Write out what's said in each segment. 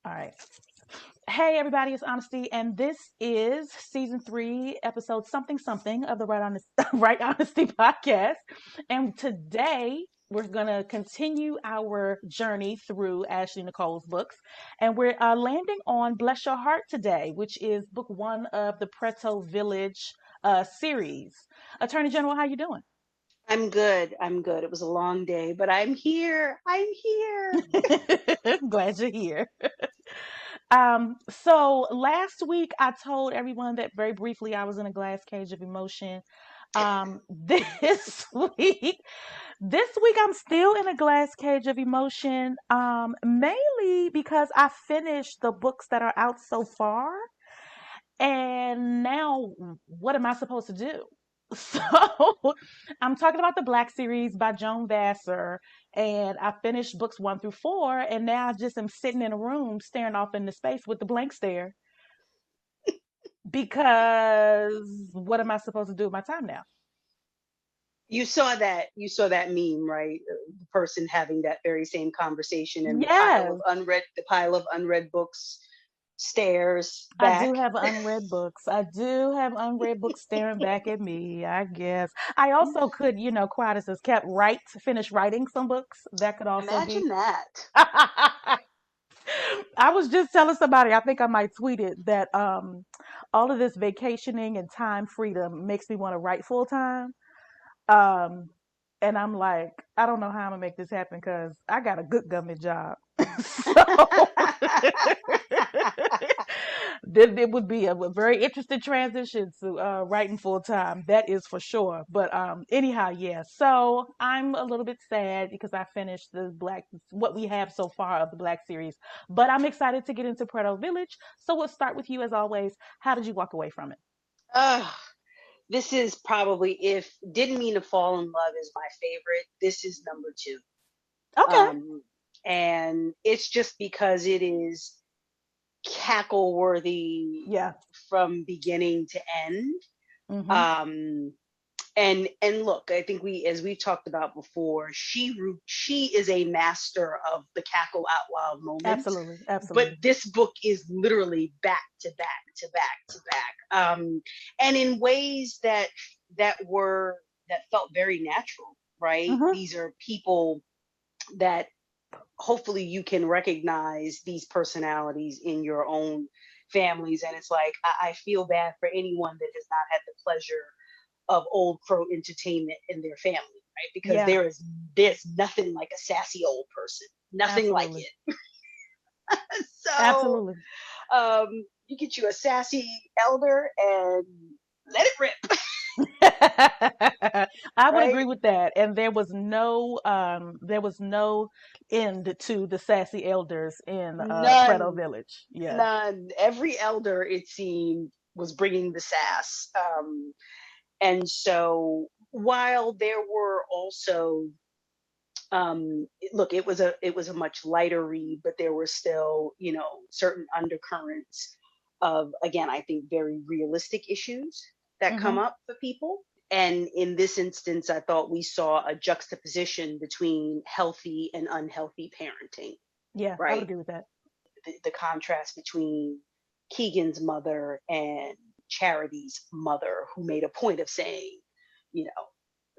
All right. Hey, everybody, it's Honesty, and this is season 3, episode something something of the Right Honesty podcast. And today we're going to continue our journey through Ashley Nicole's books, and we're landing on Bless Your Heart today, which is book 1 of the Preto Village series. Attorney General, how you doing? I'm good. I'm good. It was a long day, but I'm here. I'm here. Glad you're here. So last week I told everyone that very briefly I was in a glass cage of emotion. This week, this week I'm still in a glass cage of emotion. Mainly because I finished the books that are out so far, and now what am I supposed to do? So I'm talking about the Black series by Joan Vassar, and I finished books 1 through 4, and now I just am sitting in a room staring off into space with the blank stare because what am I supposed to do with my time now? You saw that meme, right? The person having that very same conversation and Yes, the pile of unread books stares I do back. have unread books. I do have unread books staring back at me, I guess. I also could, quiet as kept finish writing some books. That could also be. Imagine that. I was just telling somebody, I think I might tweet it, that all of this vacationing and time freedom makes me want to write full time. Um and I'm like, I don't know how I'm gonna make this happen because I got a good government job. So then it would be a very interesting transition to writing full time. That is for sure. But anyhow, yeah. So I'm a little bit sad because I finished what we have so far of the Black series. But I'm excited to get into Preto Village. So we'll start with you as always. How did you walk away from it? Ugh, this is probably, if Didn't Mean to Fall in Love is my favorite. This is number two. Okay. Um, and it's just because it is cackle worthy Yeah. from beginning to end. Mm-hmm. Um, and look, I think as we've talked about before, she is a master of the cackle out loud moments. Absolutely. But Absolutely. this book is literally back to back to back to back, and in ways that felt very natural. Right? Mm-hmm. These are people that hopefully you can recognize these personalities in your own families, and it's like I feel bad for anyone that has not had the pleasure of Old Crow entertainment in their family, right? Because Yeah. there's nothing like a sassy old person, nothing like Absolutely. it. So Absolutely. um, you get you a sassy elder and let it rip, I would agree right? with that. And there was no end to the sassy elders in Preto None, Village. Yeah. none. Every elder, it seemed, was bringing the sass. And so while there were also look, it was a much lighter read, but there were still, certain undercurrents of, again, I think very realistic issues that come Hmm. up for people. And in this instance, I thought we saw a juxtaposition between healthy and unhealthy parenting, Yeah, I would right? agree with that. The contrast between Keegan's mother and Charity's mother, who made a point of saying, you know,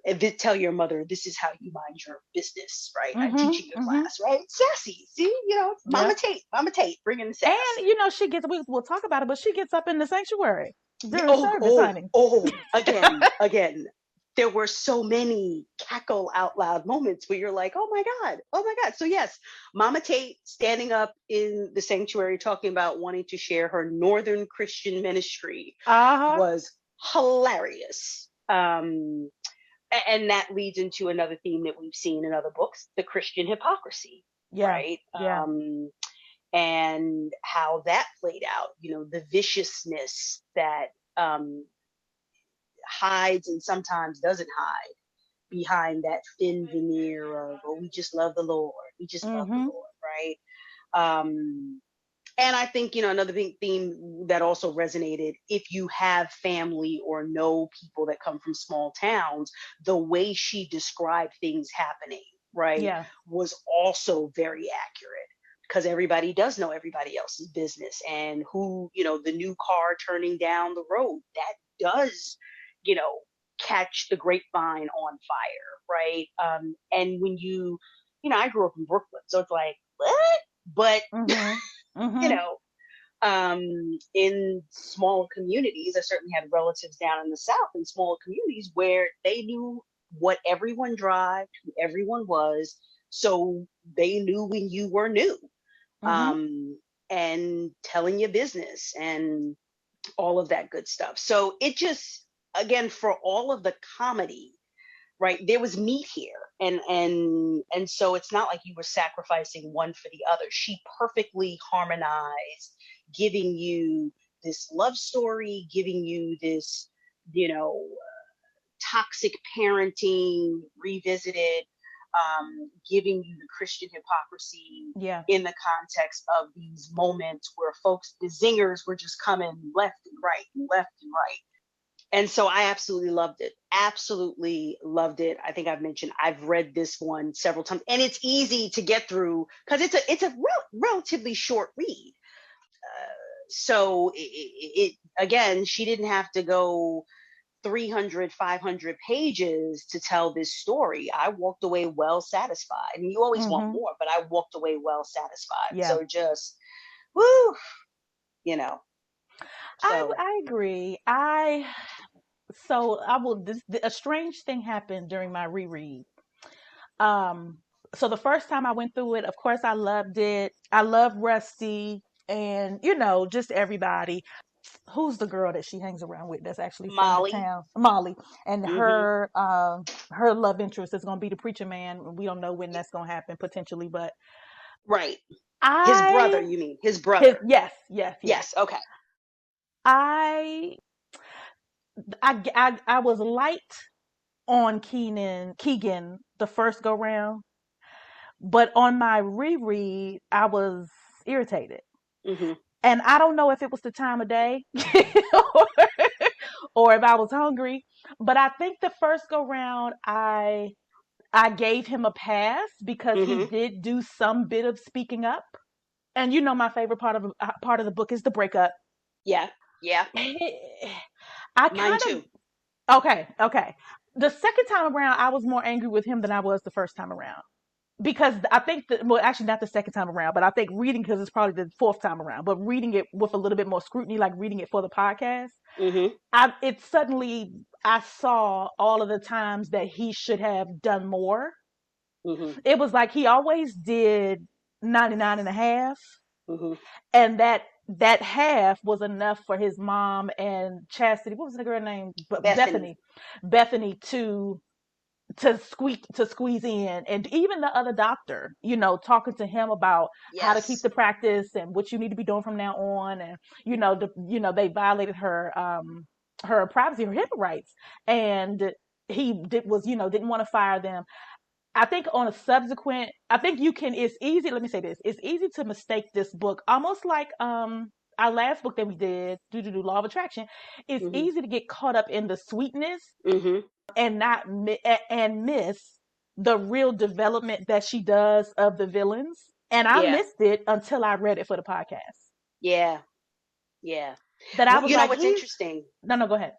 and tell your mother this is how you mind your business, right? I'm Hmm. teaching a Hmm. class, right? Sassy, see, Yeah. Mama Tate, bringing the And sass. she gets. We'll talk about it, but she gets up in the sanctuary during Oh, service, oh, honey. oh! Again. There were so many cackle out loud moments where you're like, oh my God. So yes, Mama Tate standing up in the sanctuary talking about wanting to share her Northern Christian ministry Uh huh. was hilarious. And that leads into another theme that we've seen in other books, the Christian hypocrisy, Yeah. right? Yeah. And how that played out, the viciousness that hides and sometimes doesn't hide behind that thin veneer of, oh, we just love the Lord. We just love the Hmm. Lord, right? Um, and I think, another big theme that also resonated, if you have family or know people that come from small towns, the way she described things happening, right, Yeah. was also very accurate. because everybody does know everybody else's business, and who, the new car turning down the road, that does, you know, catch the grapevine on fire, right? And when I grew up in Brooklyn, so it's like, what? But, Mhm. you Mhm. know, in small communities, I certainly had relatives down in the South in smaller communities where they knew what everyone drive, who everyone was. So they knew when you were new, Mhm. um, and telling your business and all of that good stuff. So it just, again, for all of the comedy, right, there was meat here, and so it's not like you were sacrificing one for the other. She perfectly harmonized, giving you this love story, giving you this, you know toxic parenting revisited, giving you the Christian hypocrisy Yeah. in the context of these moments where folks, the zingers, were just coming left and right and left and right. And so I absolutely loved it. Absolutely loved it. I think I've mentioned I've read this one several times, and it's easy to get through because it's a relatively short read. So again, she didn't have to go 300, 500 pages to tell this story. I walked away well satisfied. I mean, you always want Mhm. more, but I walked away well satisfied. Yeah. So just, woo, you know. So I agree. I will a strange thing happened during my reread. Um so the first time I went through it, of course I loved it. I love Rusty and just everybody. Who's the girl that she hangs around with that's actually from the Molly. town? Molly. And Hmm. her love interest is going to be the preacher man. We don't know when that's going to happen potentially, but Right. His brother, I you mean? His brother. yes, yes, yes. Yes. Okay. I I was light on Keegan the first go round, but on my reread I was irritated. Hmm. And I don't know if it was the time of day or, or if I was hungry, but I think the first go round I gave him a pass because he Hmm. did do some bit of speaking up. And my favorite part of the book is the breakup. Yeah. Yeah. I Mine kind too. of okay, okay. The second time around, I was more angry with him than I was the first time around because I think that, well, actually not the second time around, but I think reading, because it's probably the fourth time around, but reading it with a little bit more scrutiny, like reading it for the podcast, Hmm. I saw all of the times that he should have done more. Hmm. It was like he always did 99 and a half, Hmm. and that half was enough for his mom and Chastity. What was the girl name? Bethany. Bethany to squeeze in, and even the other doctor, talking to him about how to keep Yes. the practice and what you need to be doing from now on, and they violated her privacy, her HIPAA rights, and he didn't want to fire them. I think on a subsequent, I think you can. It's easy. Let me say this: it's easy to mistake this book, almost like our last book that we did, do Law of Attraction. It's Hmm. easy to get caught up in the sweetness Hmm. and not and miss the real development that she does of the villains. And I Yeah. missed it until I read it for the podcast. Yeah. Yeah. That I was You know like, what's he's interesting? no, no, go ahead.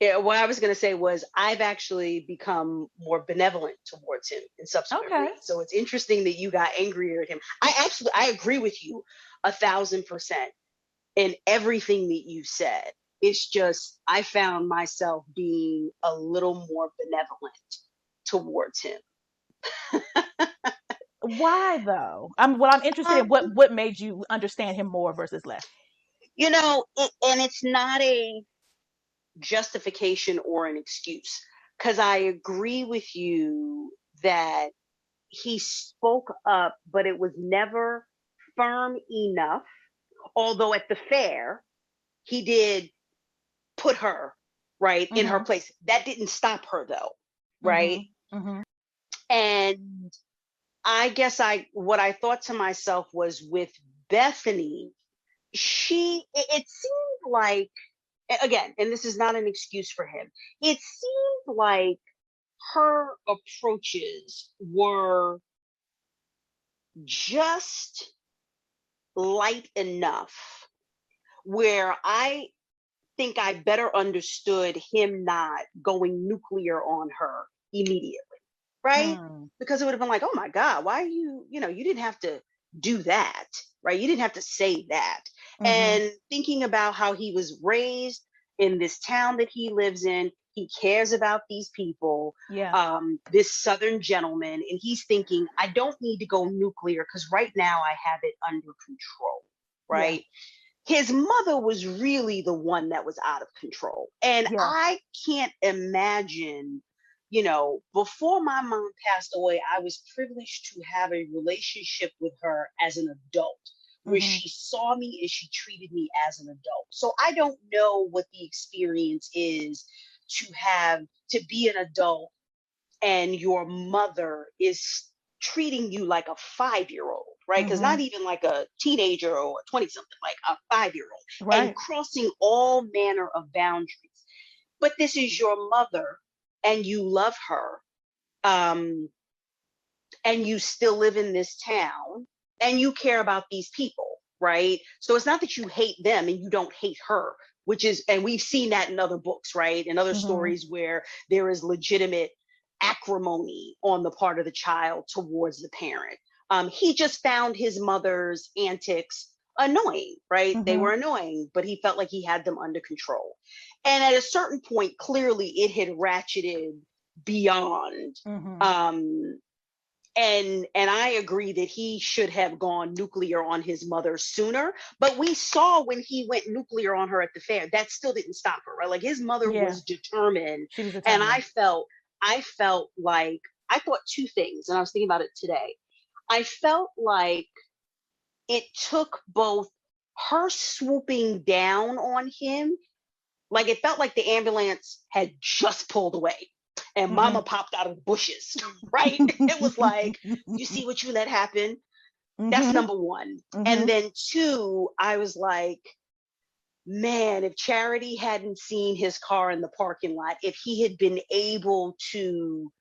Yeah, what I was going to say was I've actually become more benevolent towards him in subsequent Okay. reads. So it's interesting that you got angrier at him. I agree with you 1,000% in everything that you said. It's just I found myself being a little more benevolent towards him. Why though? I'm interested in Um, what made you understand him more versus less. and it's not a justification or an excuse, because I agree with you that he spoke up, but it was never firm enough. Although at the fair, he did put her right in her Mhm. place. That didn't stop her though, right? Mhm. Mhm. And I guess what I thought to myself was with Bethany, it seemed like, again, and this is not an excuse for him, it seemed like her approaches were just light enough where I think I better understood him not going nuclear on her immediately, right? Mm. Because it would have been like, oh my God, why are you, you didn't have to do that, right? You didn't have to say that. Mhm. And thinking about how he was raised in this town that he lives in, he cares about these people, Yeah. this Southern gentleman, and he's thinking, I don't need to go nuclear because right now I have it under control, Yeah. right? His mother was really the one that was out of control. And Yeah. I can't imagine, before my mom passed away, I was privileged to have a relationship with her as an adult where Mhm. she saw me and she treated me as an adult. So I don't know what the experience is to be an adult and your mother is treating you like a 5-year old, right? Because not Mhm. even like a teenager or a 20 something, like a 5-year old, and Right. crossing all manner of boundaries. But this is your mother and you love her. Um, and you still live in this town and you care about these people, right? So it's not that you hate them and you don't hate her, which is, and we've seen that in other books, right? In other Mhm. stories where there is legitimate acrimony on the part of the child towards the parent. He just found his mother's antics annoying, right? They Mhm. were annoying, but he felt like he had them under control. And at a certain point, clearly it had ratcheted beyond. Mhm. Um, and I agree that he should have gone nuclear on his mother sooner. But we saw when he went nuclear on her at the fair, that still didn't stop her, right? Like his mother Yeah. was determined, She was and determined. I felt like I thought two things, and I was thinking about it today. I felt like it took both her swooping down on him, like it felt like the ambulance had just pulled away and Mhm. mama popped out of the bushes, right? It was like, you see what you let happen? That's Mhm. number one. And Mhm. then two, I was like, man, if Charity hadn't seen his car in the parking lot, if he had been able to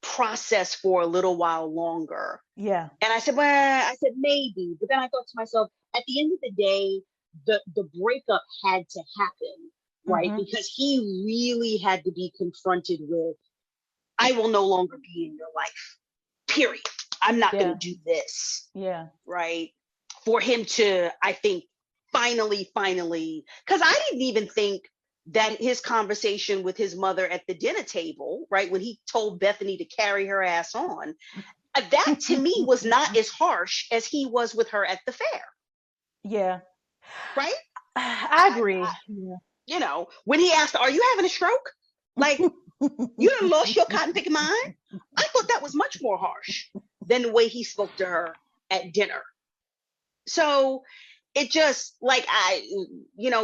process for a little while longer. Yeah. And I said, well, I said maybe, but then I thought to myself, at the end of the day, the breakup had to happen, right? Mhm. Because he really had to be confronted with, I will no longer be in your life. Period. I'm not going Yeah. to do this, Yeah. right? For him to, I think, finally, because I didn't even think that his conversation with his mother at the dinner table, right, when he told Bethany to carry her ass on, that to me was not as harsh as he was with her at the fair, Yeah. right? I agree. Yeah. When he asked, "Are you having a stroke?" Like, you done lost your cotton picking mind. I thought that was much more harsh than the way he spoke to her at dinner. So it just like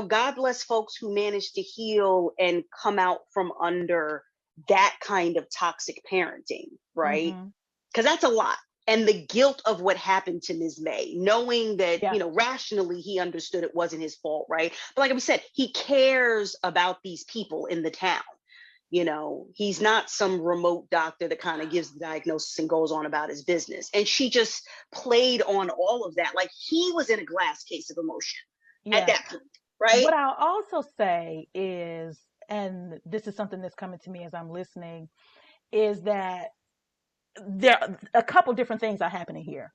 God bless folks who manage to heal and come out from under that kind of toxic parenting, right? Mhm. Because that's a lot. And the guilt of what happened to Ms. May, knowing that, Yeah. rationally he understood it wasn't his fault, right? But like we said, he cares about these people in the town. He's not some remote doctor that kind of gives the diagnosis and goes on about his business. And she just played on all of that. Like he was in a glass case of emotion at Yeah. that point, right? What I'll also say is, and this is something that's coming to me as I'm listening, is that there are a couple different things are happening here.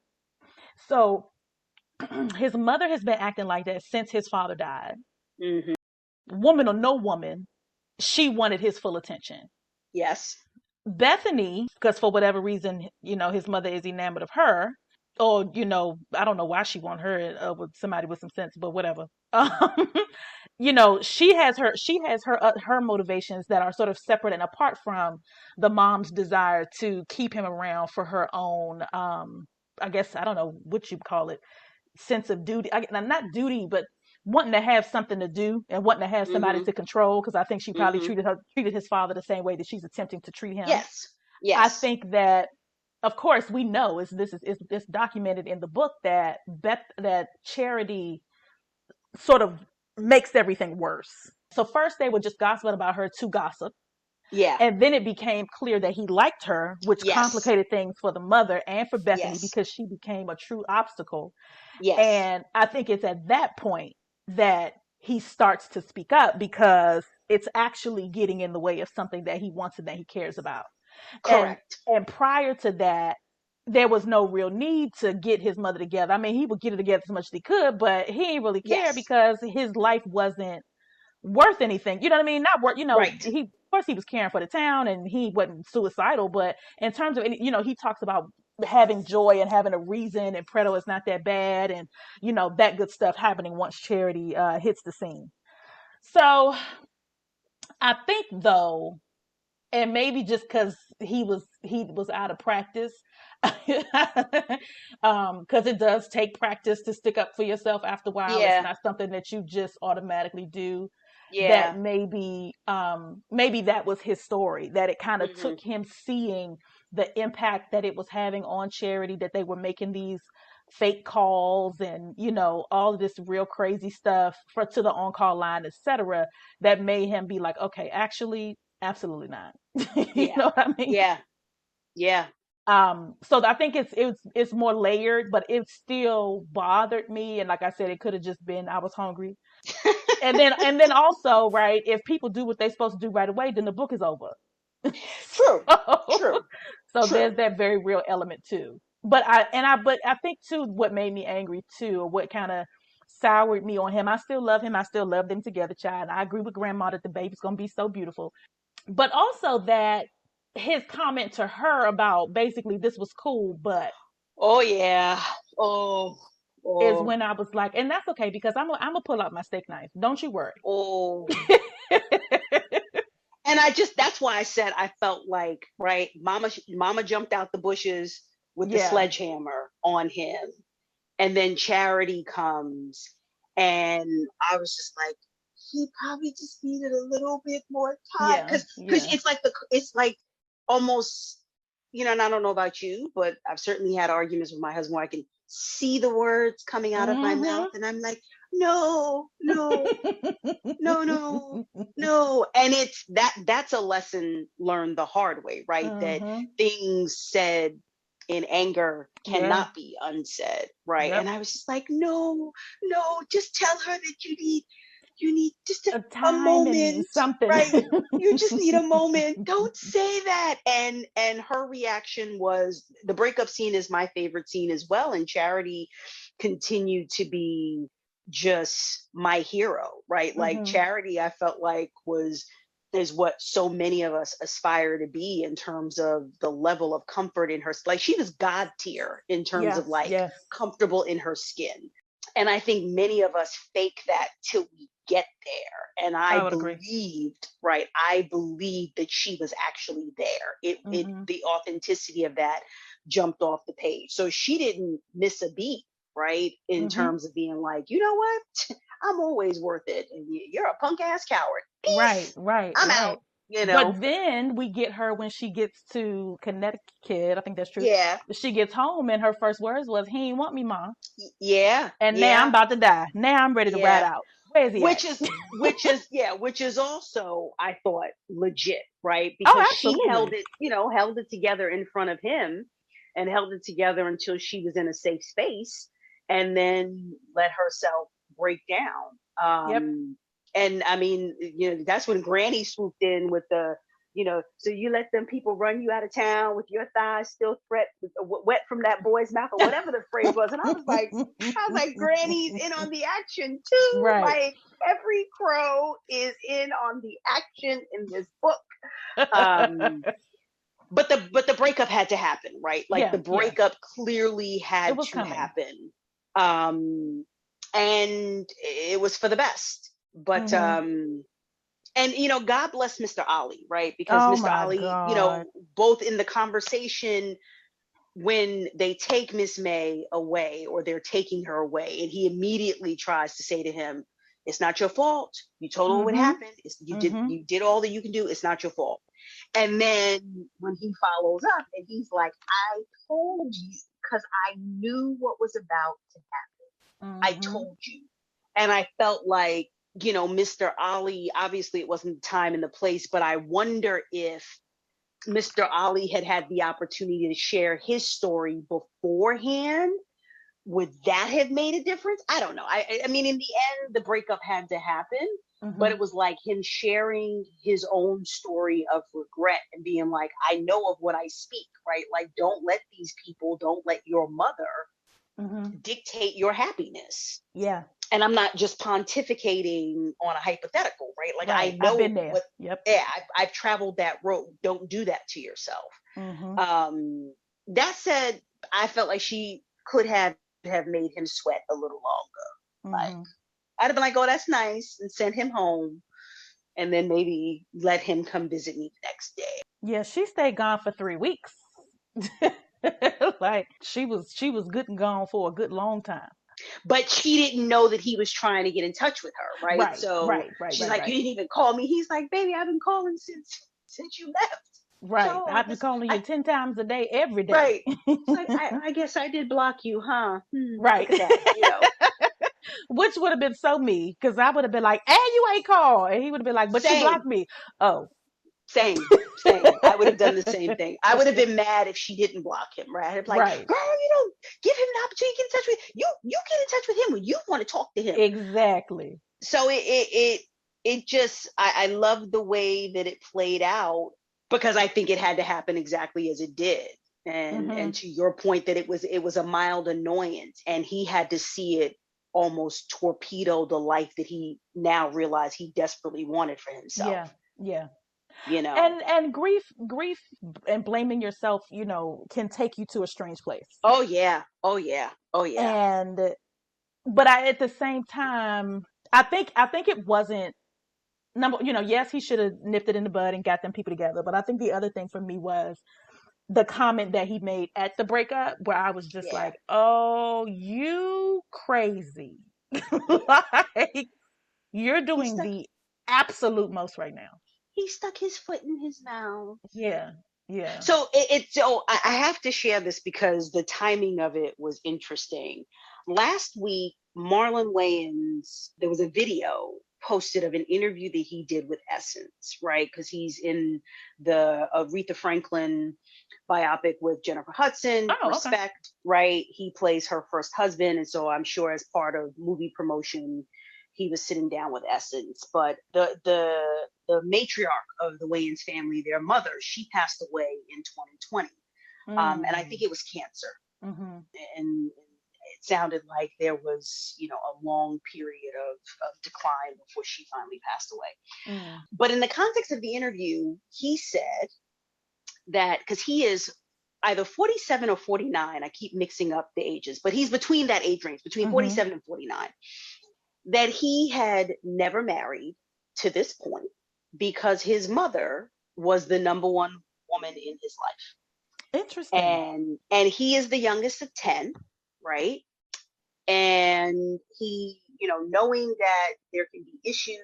So his mother has been acting like that since his father died. Mm-hmm. Woman or no woman, she wanted his full attention. Yes. Bethany, because for whatever reason, his mother is enamored of her, or I don't know why she want her with somebody with some sense, but whatever. She has her motivations that are sort of separate and apart from the mom's desire to keep him around for her own. I guess I don't know what you call it, sense of duty. Not duty, but wanting to have something to do and wanting to have somebody Mm-hmm. to control. Because I think she probably Mm-hmm. treated his father the same way that she's attempting to treat him. Yes. I Yes. think that, of course, we know is documented in the book that that Charity sort of makes everything worse. So first they were just gossiping about her to gossip. Yeah. And then it became clear that he liked her, which Yes. complicated things for the mother and for Bethany Yes. because she became a true obstacle. Yes. And I think it's at that point that he starts to speak up because it's actually getting in the way of something that he wants and that he cares about. And Correct. and prior to that, there was no real need to get his mother together. I mean, he would get it together as much as he could, but he didn't really care Yes. because his life wasn't worth anything. You know what I mean? Not worth, Right. he, of course he was caring for the town and he wasn't suicidal, but in terms of, he talks about having joy and having a reason and Preto is not that bad and, that good stuff happening once Charity hits the scene. So I think though, and maybe just because he was out of practice, because it does take practice to stick up for yourself after a while. It's Yeah. not something that you just automatically do. That Yeah. maybe that was his story, that it kind of Hmm. took him seeing the impact that it was having on Charity, that they were making these fake calls and all of this real crazy stuff for to the on-call line, etc., that made him be like, okay, actually, absolutely not. You Yeah. know what I mean? Yeah. Yeah. So I think it's more layered, but it still bothered me. And like I said, it could have just been I was hungry. And then also, right, if people do what they're supposed to do right away, then the book is over. True. so, True. so True. there's that very real element too. But I think too what made me angry too, or what kind of soured me on him. I still love him. I still love them together, child. I agree with Grandma that the baby's gonna be so beautiful, but also that his comment to her about basically this was cool, but Oh yeah. Oh. is Oh. when I was like, and that's okay because I'm gonna pull out my steak knife. Don't you worry. Oh. And that's why I said I felt like, right, mama jumped out the bushes with the Yeah, sledgehammer on him, and then Charity comes, and I was just like, he probably just needed a little bit more time, yeah, because yeah. it's like almost, and I don't know about you, but I've certainly had arguments with my husband where I can see the words coming out of my mouth, Mm-hmm. and I'm like, no, no, no, no, no. And that's a lesson learned the hard way, right? That Mm-hmm. things said in anger Yeah. cannot be unsaid, right? And Yep. I was just like, no, no, just tell her that you need just A a time and moment, something. right? You just need a moment. Don't say that. And her reaction was, the breakup scene is my favorite scene as well, and Charity continued to be just my hero, right? Like Hmm. Charity, I felt like is what so many of us aspire to be in terms of the level of comfort in her. Like, she was God tier in terms Yeah. of like Yes. comfortable in her skin. And I think many of us fake that till we get there. And I I would agree. believed, right? I believed that she was actually there. Hmm. The authenticity of that jumped off the page. So she didn't miss a beat, right? In Hmm. terms of being like, you know what? I'm always worth it. And you're a punk ass coward. Right. Peace. Right. I'm out, Right. you know? But then we get her when she gets to Connecticut. I think that's true. Yeah. She gets home and her first words was, "He ain't want me, mom." Yeah. And now I'm Yeah. about to die. Now I'm ready to ride Yeah. out. Where is he at? Which is also, I thought, legit, right? Oh, Because she absolutely. held it together in front of him, and held it together until she was in a safe space, and then let herself break down. Yep. And I mean, that's when Granny swooped in with so you let them people run you out of town with your thighs still wet from that boy's mouth, or whatever the phrase was. And I was like, Granny's in on the action too. Right. Like, every crow is in on the action in this book. Um, but the breakup had to happen, right? Like, Yeah. the Yeah. breakup clearly It had was to coming. happen. And it was for the best. But Hmm. and God bless Mr. Ali, right? Because Oh Mr. my Ali, God. both in the conversation when they take Miss May away, or they're taking her away, and he immediately tries to say to him, "It's not your fault. You told her what Hmm. happened. Hmm. You did all that you can do. It's not your fault." And then when he follows up and he's like, "I told you, because I knew what was about to happen. I Hmm. told you." And I felt like Mr. Ali, obviously it wasn't the time and the place, but I wonder if Mr. Ali had the opportunity to share his story beforehand, would that have made a difference? I don't know. I mean, in the end, the breakup had to happen, but Mm-hmm. it was like him sharing his own story of regret and being like, I know of what I speak, right? Like, don't let your mother Mm-hmm. dictate your happiness. Yeah. And I'm not just pontificating on a hypothetical, right? Like, I Right. I've know been there. what, Yep. yeah, I've traveled that road. Don't do that to yourself. Mm-hmm. Um, that said, I felt like she could have made him sweat a little longer. Like, Mm-hmm. I'd have been like, "Oh, that's nice," and sent him home, and then maybe let him come visit me the next day. Yeah, she stayed gone for 3 weeks. Like she was good and gone for a good long time. But she didn't know that he was trying to get in touch with her, right? Right, So right, right, she's right, like, "You right. didn't even call me." He's like, "Baby, I've been calling since you left." Right. So I I've been guess calling you I 10 times a day every day. right. It's like I guess I did block you, huh? Right. Look at that. Which would have been so me, because I would have been like, "And you ain't called," and he would have been like, "But you Same. blocked me." Oh. Same. I would have done the same thing. I would have been mad if she didn't block him, right? I'd be like, Right. girl, you don't give him an opportunity to get in touch with you. You get in touch with him when you want to talk to him. Exactly. So it just I love the way that it played out because I think it had to happen exactly as it did. And Mhm. to your point that it was a mild annoyance and he had to see it almost torpedo the life that he now realized he desperately wanted for himself. Yeah. Yeah. You know. And grief and blaming yourself, can take you to a strange place. Oh yeah. Oh yeah. Oh yeah. And but I at the same time, I think it wasn't yes, he should have nipped it in the bud and got them people together. But I think the other thing for me was the comment that he made at the breakup, where I was just Yeah. like, "Oh, you crazy!" Yeah. Like you're He doing stuck the absolute most right now. he stuck his foot in his mouth. Yeah, yeah. So I have to share this because the timing of it was interesting. Last week, Marlon Wayans, there was a video posted of an interview that he did with Essence, right? Because he's in the Aretha Franklin biopic with Jennifer Hudson, Oh, okay. Respect, right? He plays her first husband. And so I'm sure as part of movie promotion, he was sitting down with Essence. But the matriarch of the Wayans family, their mother, she passed away in 2020. And I think Mm. it was cancer. Mhm. And it sounded like there was, a long period of decline before she finally passed away. Mm. But in the context of the interview, he said that because he is either 47 or 49, I keep mixing up the ages, but he's between that age range, between Mhm. 47 and 49, that he had never married to this point because his mother was the number one woman in his life. Interesting. And he is the youngest of 10, right? And he, knowing that there can be issues,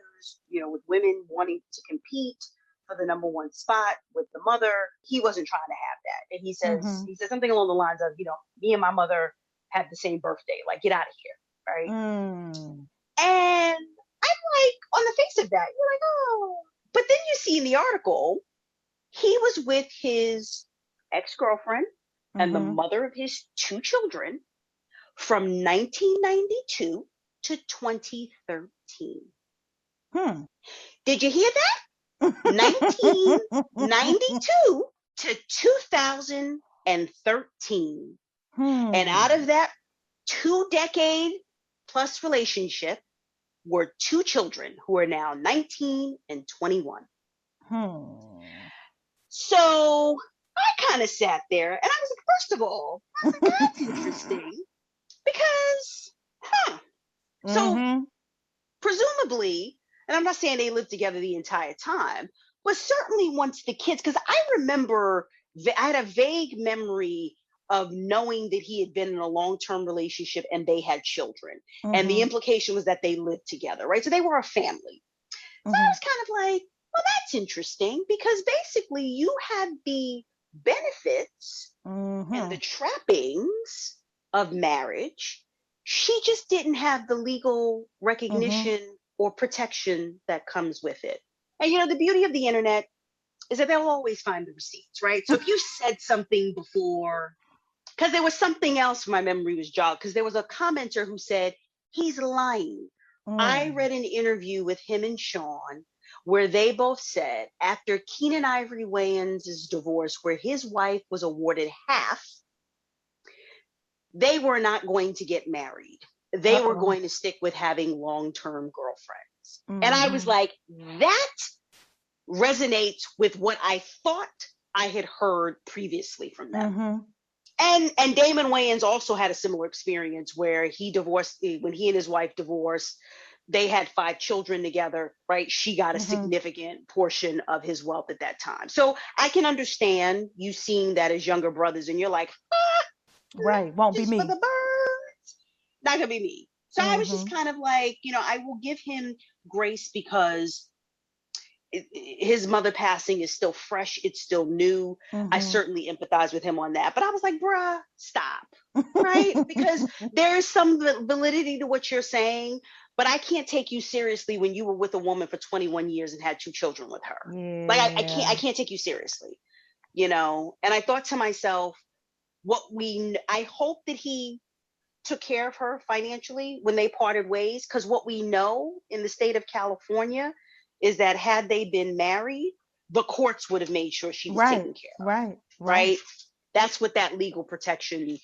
with women wanting to compete for the number one spot with the mother, he wasn't trying to have that. And he says Mhm. he says something along the lines of, me and my mother have the same birthday, like get out of here, right? Mm. And I'm like, on the face of that, you're like, oh. But then you see in the article, he was with his ex girlfriend and the Mhm. mother of his two children from 1992 to 2013. Hmm. Did you hear that? 1992 to 2013. And out Hmm. of that 2 decade plus relationship were two children who are now 19 and 21. Hmm. So I kind of sat there and I was like, first of all, I was like, that's interesting because, huh. So Mhm. presumably, and I'm not saying they lived together the entire time, but certainly once the kids, because I remember, I had a vague memory of knowing that he had been in a long-term relationship and they had children. And the Mhm. implication was that they lived together, right? So they were a family. So I Mhm. was kind of like, well, that's interesting because basically you had the benefits and the Mhm. trappings of marriage. She just didn't have the legal Mhm. recognition or protection that comes with it. And the beauty of the internet is that they'll always find the receipts, right? So if you said something before, because there was something else my memory was jogged, because there was a commenter who said, he's lying. I Mm. read an interview with him and Sean where they both said after Keenan Ivory Wayans' divorce, where his wife was awarded half, they were not going to get married. They were Uh-oh. going to stick with having long-term girlfriends. And I was Mm-hmm. like, that resonates with what I thought I had heard previously from them. Mm-hmm. And Damon Wayans also had a similar experience where he divorced when he and his wife divorced. They had 5 children together, right? She got a Mm-hmm. significant portion of his wealth at that time. So I can understand you seeing that as younger brothers, and you're like, Right. Won't be just for me. the birds, not gonna be me. So I was just Mm-hmm. kind of like, I will give him grace because his mother passing is still fresh, it's still new. I Mm-hmm. certainly empathize with him on that, but I was like, bruh, stop, right? Because there is some validity to what you're saying, but I can't take you seriously when you were with a woman for 21 years and had 2 children with her. Like I can't, I Yeah. can't take you seriously, and I thought to myself, I hope that he took care of her financially when they parted ways, because what we know in the state of California is that had they been married, the courts would have made sure she was Right. taken care of, Right. Right. right? That's what that legal protection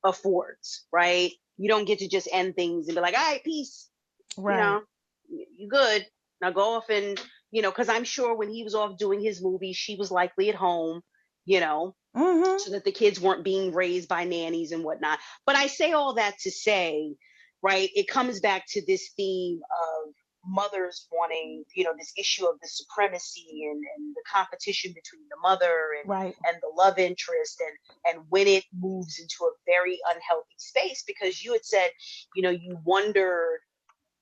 affords, right? You don't get to just end things and be like, all right, peace, you Right. know, you good. Now go off and, because I'm sure when he was off doing his movie, she was likely at home, you know, Mm-hmm. so that the kids weren't being raised by nannies and whatnot. But I say all that to say, right, it comes back to this theme of mothers wanting, this issue of the supremacy and the competition between the mother Right. and the love interest, and when it moves into a very unhealthy space, because you had said, you wondered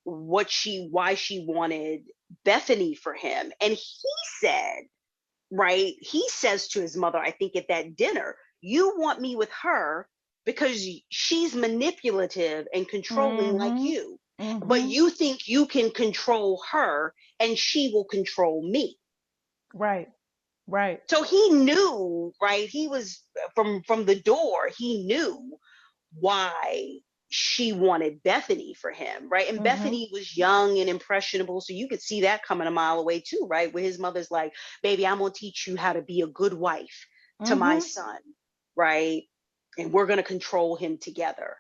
why she wanted Bethany for him. And he said, right? He says to his mother, I think at that dinner, you want me with her because she's manipulative and controlling like Mm-hmm. you. But Mm-hmm. you think you can control her and she will control me. Right. Right. So he knew, right? He was from the door, he knew why she wanted Bethany for him, right? And Mm-hmm. Bethany was young and impressionable, so you could see that coming a mile away too, right? Where his mother's like, "Baby, I'm gonna teach you how to be a good wife to my Mm-hmm. son, right? And we're gonna control him together."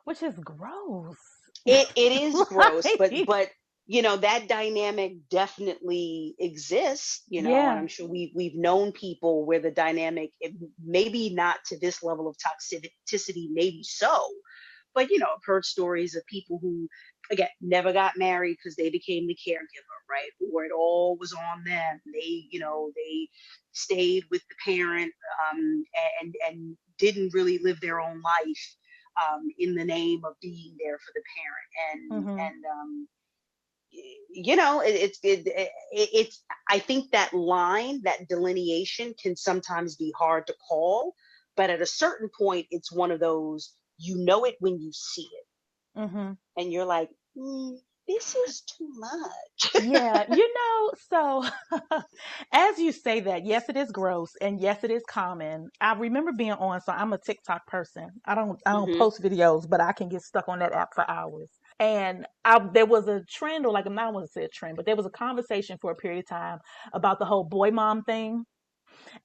Which is gross. It is gross, but Like, that dynamic definitely exists, and yeah. I'm sure we've known people where the dynamic, maybe not to this level of toxicity, maybe so, but I've heard stories of people who, again, never got married because they became the caregiver, right? Or it all was on them. They stayed with the parent, and didn't really live their own life, in the name of being there for the parent. And Mm-hmm. and it's I think that line, that delineation, can sometimes be hard to call, but at a certain point, it's one of those, it when you see it, Mm-hmm. and you're like, this is too much. Yeah, so as you say that, yes, it is gross and yes, it is common. I remember being on, so I'm a TikTok person. I don't Hmm. post videos, but I can get stuck on that app for hours. And there was a trend, or like, I'm not want to say a trend, but there was a conversation for a period of time about the whole boy mom thing,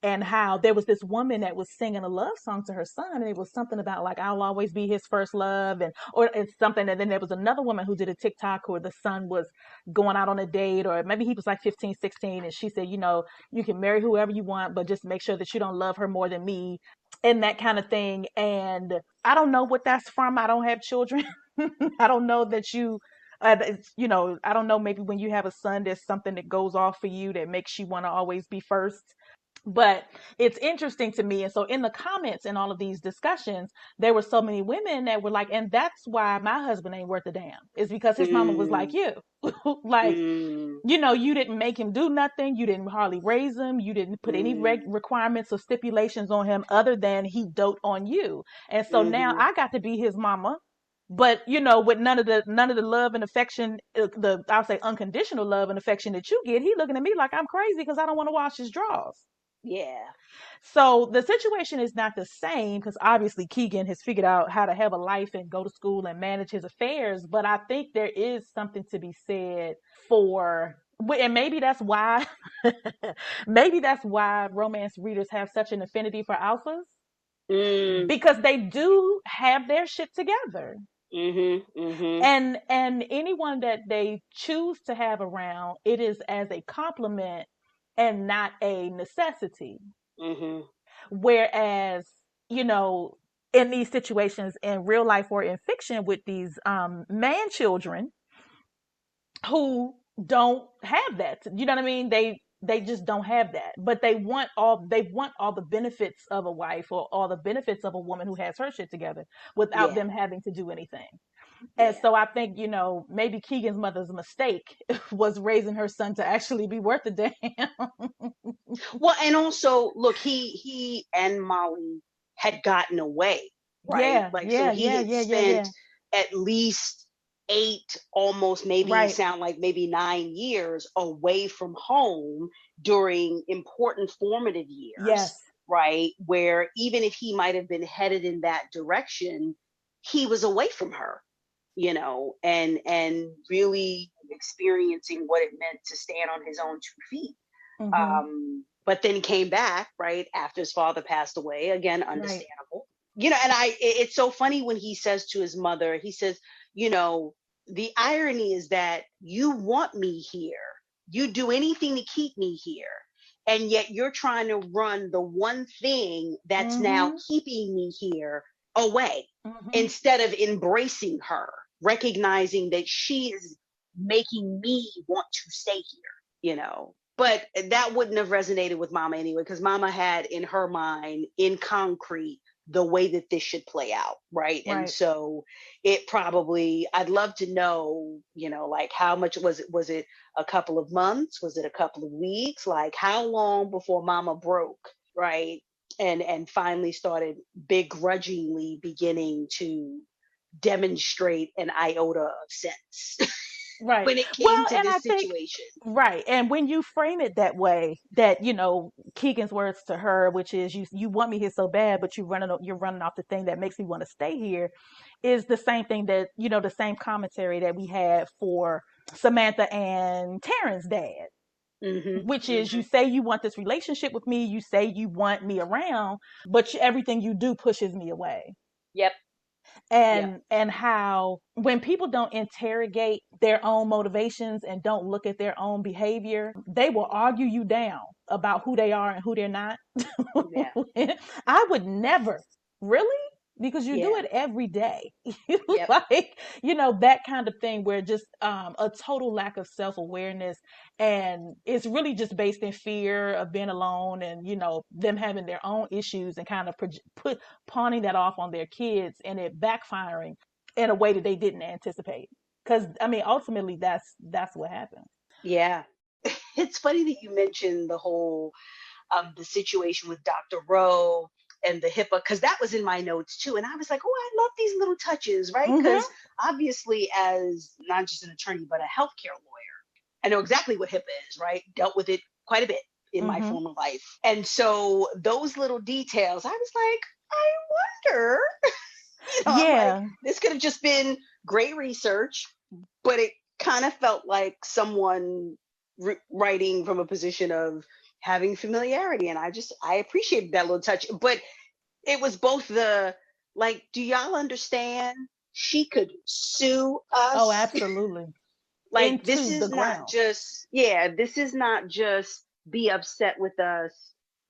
and how there was this woman that was singing a love song to her son, and it was something about like, I'll always be his first love, and or it's something. And then there was another woman who did a TikTok where the son was going out on a date, or maybe he was like 15, 16, and she said, you can marry whoever you want, but just make sure that you don't love her more than me, and that kind of thing. And I don't know what that's from. I don't have children. I don't know that I don't know, maybe when you have a son, there's something that goes off for you that makes you want to always be first. But it's interesting to me. And so in the comments in all of these discussions, there were so many women that were like, and that's why my husband ain't worth a damn, is because his mama was like Mm, you. Like, mm, you didn't make him do nothing. You didn't hardly raise him. You didn't put any mm, requirements or stipulations on him other than he dote on you. And so now mm-hmm, I got to be his mama. But with none of the love and affection, the I'll say unconditional love and affection that you get, he looking at me like I'm crazy because I don't want to wash his drawers. Yeah. So the situation is not the same because obviously Keegan has figured out how to have a life and go to school and manage his affairs. But I think there is something to be said for, and maybe that's why, maybe that's why romance readers have such an affinity for alphas, Mm, because they do have their shit together. mm-hmm. Mm-hmm. And anyone that they choose to have around, it is as a compliment and not a necessity. Mm-hmm. Whereas, you know, in these situations in real life or in fiction with these man children who don't have that, you know what I mean? They just don't have that, but they want all the benefits of a wife or all the benefits of a woman who has her shit together without Yeah. them having to do anything. And Yeah. so I think, maybe Keegan's mother's mistake was raising her son to actually be worth a damn. Well, and also, look, he and Molly had gotten away, right? Yeah, Like, so yeah, he yeah, had yeah, yeah, spent yeah. at least 8, almost maybe Right. sound like maybe 9 years away from home during important formative years, Yes. right? Where even if he might have been headed in that direction, he was away from her, and really experiencing what it meant to stand on his own 2 feet. Mhm. But then came back right after his father passed away. Again, Right. understandable. And it's so funny when he says to his mother, he says, you know, the irony is that you want me here. You do anything to keep me here. And yet you're trying to run the one thing that's now Mhm. keeping me here away Mhm. instead of embracing her, recognizing that she is making me want to stay here. But that wouldn't have resonated with Mama anyway, because Mama had in her mind, in concrete, the way that this should play out, right? And Right. so it probably, I'd love to know, like how much was it? Was it a couple of months? Was it a couple of weeks? Like how long before Mama broke, right? And finally started begrudgingly beginning to demonstrate an iota of sense Right. when it came Well, to and I this think situation. right. And when you frame it that way, that Keegan's words to her, which is you want me here so bad, but you're running off the thing that makes me want to stay here, is the same thing that the same commentary that we had for Samantha and Terrence's dad, Hmm. which is you Hmm. say you want this relationship with me, you say you want me around, but everything you do pushes me away. Yep. Yep. And how when people don't interrogate their own motivations and don't look at their own behavior, they will argue you down about who they are and who they're not. Yeah. I would never. Really? Because you do Yeah. it every day. Yep. Like, that kind of thing where just a total lack of self-awareness, and it's really just based in fear of being alone, and them having their own issues and kind of put pawning that off on their kids and it backfiring in a way that they didn't anticipate. Because I mean, ultimately, that's what happened. Yeah. It's funny that you mentioned the situation with Dr. Rowe and the HIPAA, because that was in my notes too. And I was like, oh, I love these little touches, right? Because Mm-hmm. obviously, as not just an attorney, but a healthcare lawyer, I know exactly what HIPAA is, right? Dealt with it quite a bit in my Mm-hmm. former life. And so those little details, I was like, I wonder, I'm like, Yeah. this could have just been great research, but it kind of felt like someone writing from a position of having familiarity. And I appreciated that little touch. But it was both like, do y'all understand? She could sue Oh, us. absolutely. Like, this Into the is not ground. just, yeah, this is not just be upset with us,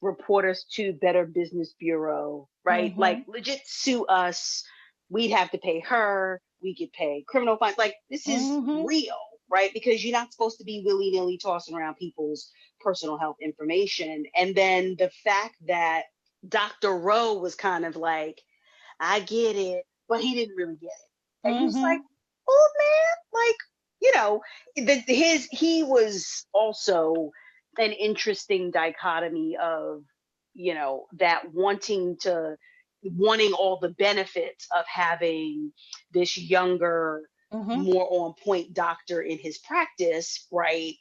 report us to Better Business Bureau, right? Like, Mm-hmm. legit sue us. We'd have to pay her. We could pay criminal fines. Like, this is Mm-hmm. real, right? Because you're not supposed to be willy nilly tossing around people's personal health information. And then the fact that Dr. Rowe was kind of like, I get it, but he didn't really get it. And you was like, Mm-hmm. old man, like, you know, he was also an interesting dichotomy of, that wanting to wanting all the benefits of having this younger, Mm-hmm. more on point doctor in his practice, right?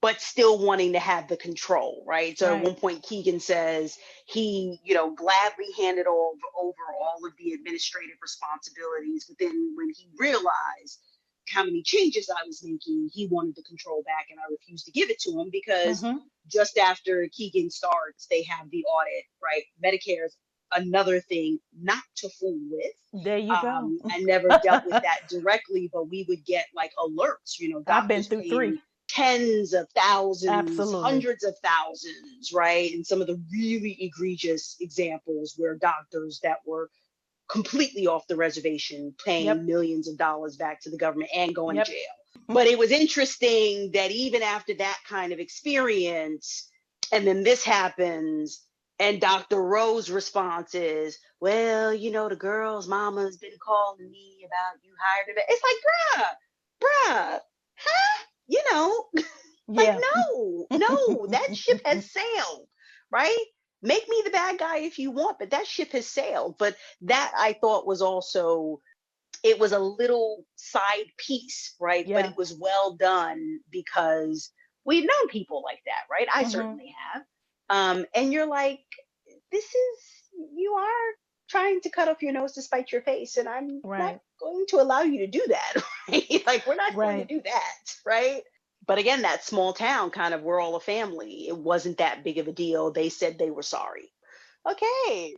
But still wanting to have the control, right? So at Right. one point, Keegan says he, gladly handed over all of the administrative responsibilities. But then when he realized how many changes I was making, he wanted the control back, and I refused to give it to him because Mm-hmm. just after Keegan starts, they have the audit, right? Medicare's another thing not to fool with. There you go. I never dealt with that directly, but we would get like alerts, I've been doctors through three. paying tens of thousands, Absolutely. hundreds of thousands, right? And some of the really egregious examples where doctors that were completely off the reservation paying Yep. millions of dollars back to the government and going to Yep. jail. But it was interesting that even after that kind of experience, and then this happens, and Dr. Rowe's response is, well, the girl's mama's been calling me about you hired her. It's like, bruh, huh? Like, Yeah. no, that ship has sailed, right? Make me the bad guy if you want, but that ship has sailed. But that I thought was also, it was a little side piece, right? But Yeah. it was well done because we've known people like that, right? I Mm-hmm. certainly have. And you're like, you are trying to cut off your nose to spite your face, and I'm not Right. going to allow you to do that, right? Like, we're not going to Right. do that, right? But again, that small town kind of, we're all a family. It wasn't that big of a deal. They said they were sorry. Okay,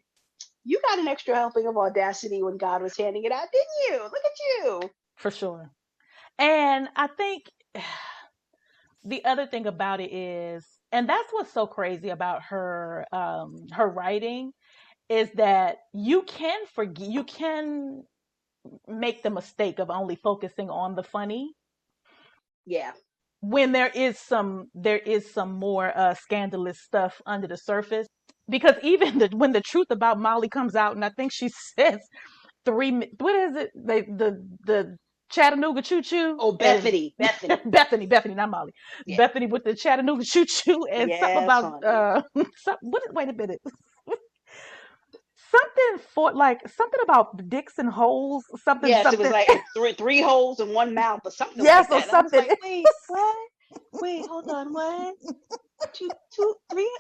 you got an extra helping of audacity when God was handing it out, didn't you? Look at you. For sure. And I think the other thing about it is, and that's what's so crazy about her writing, is that you can make the mistake of only focusing on the funny Yeah, when there is some more scandalous stuff under the surface. Because even when the truth about Molly comes out, and I think she says what is it, the Chattanooga Choo Choo, oh, and Bethany. Bethany, not Molly. Yeah, Bethany with the Chattanooga Choo Choo, and something yes, about honey. wait a minute, something for like something about dicks and holes, something Yes, it was something. like three holes in one mouth or something Yes, like or that. And I was something. like, wait, what? Wait, hold on, what? Two, three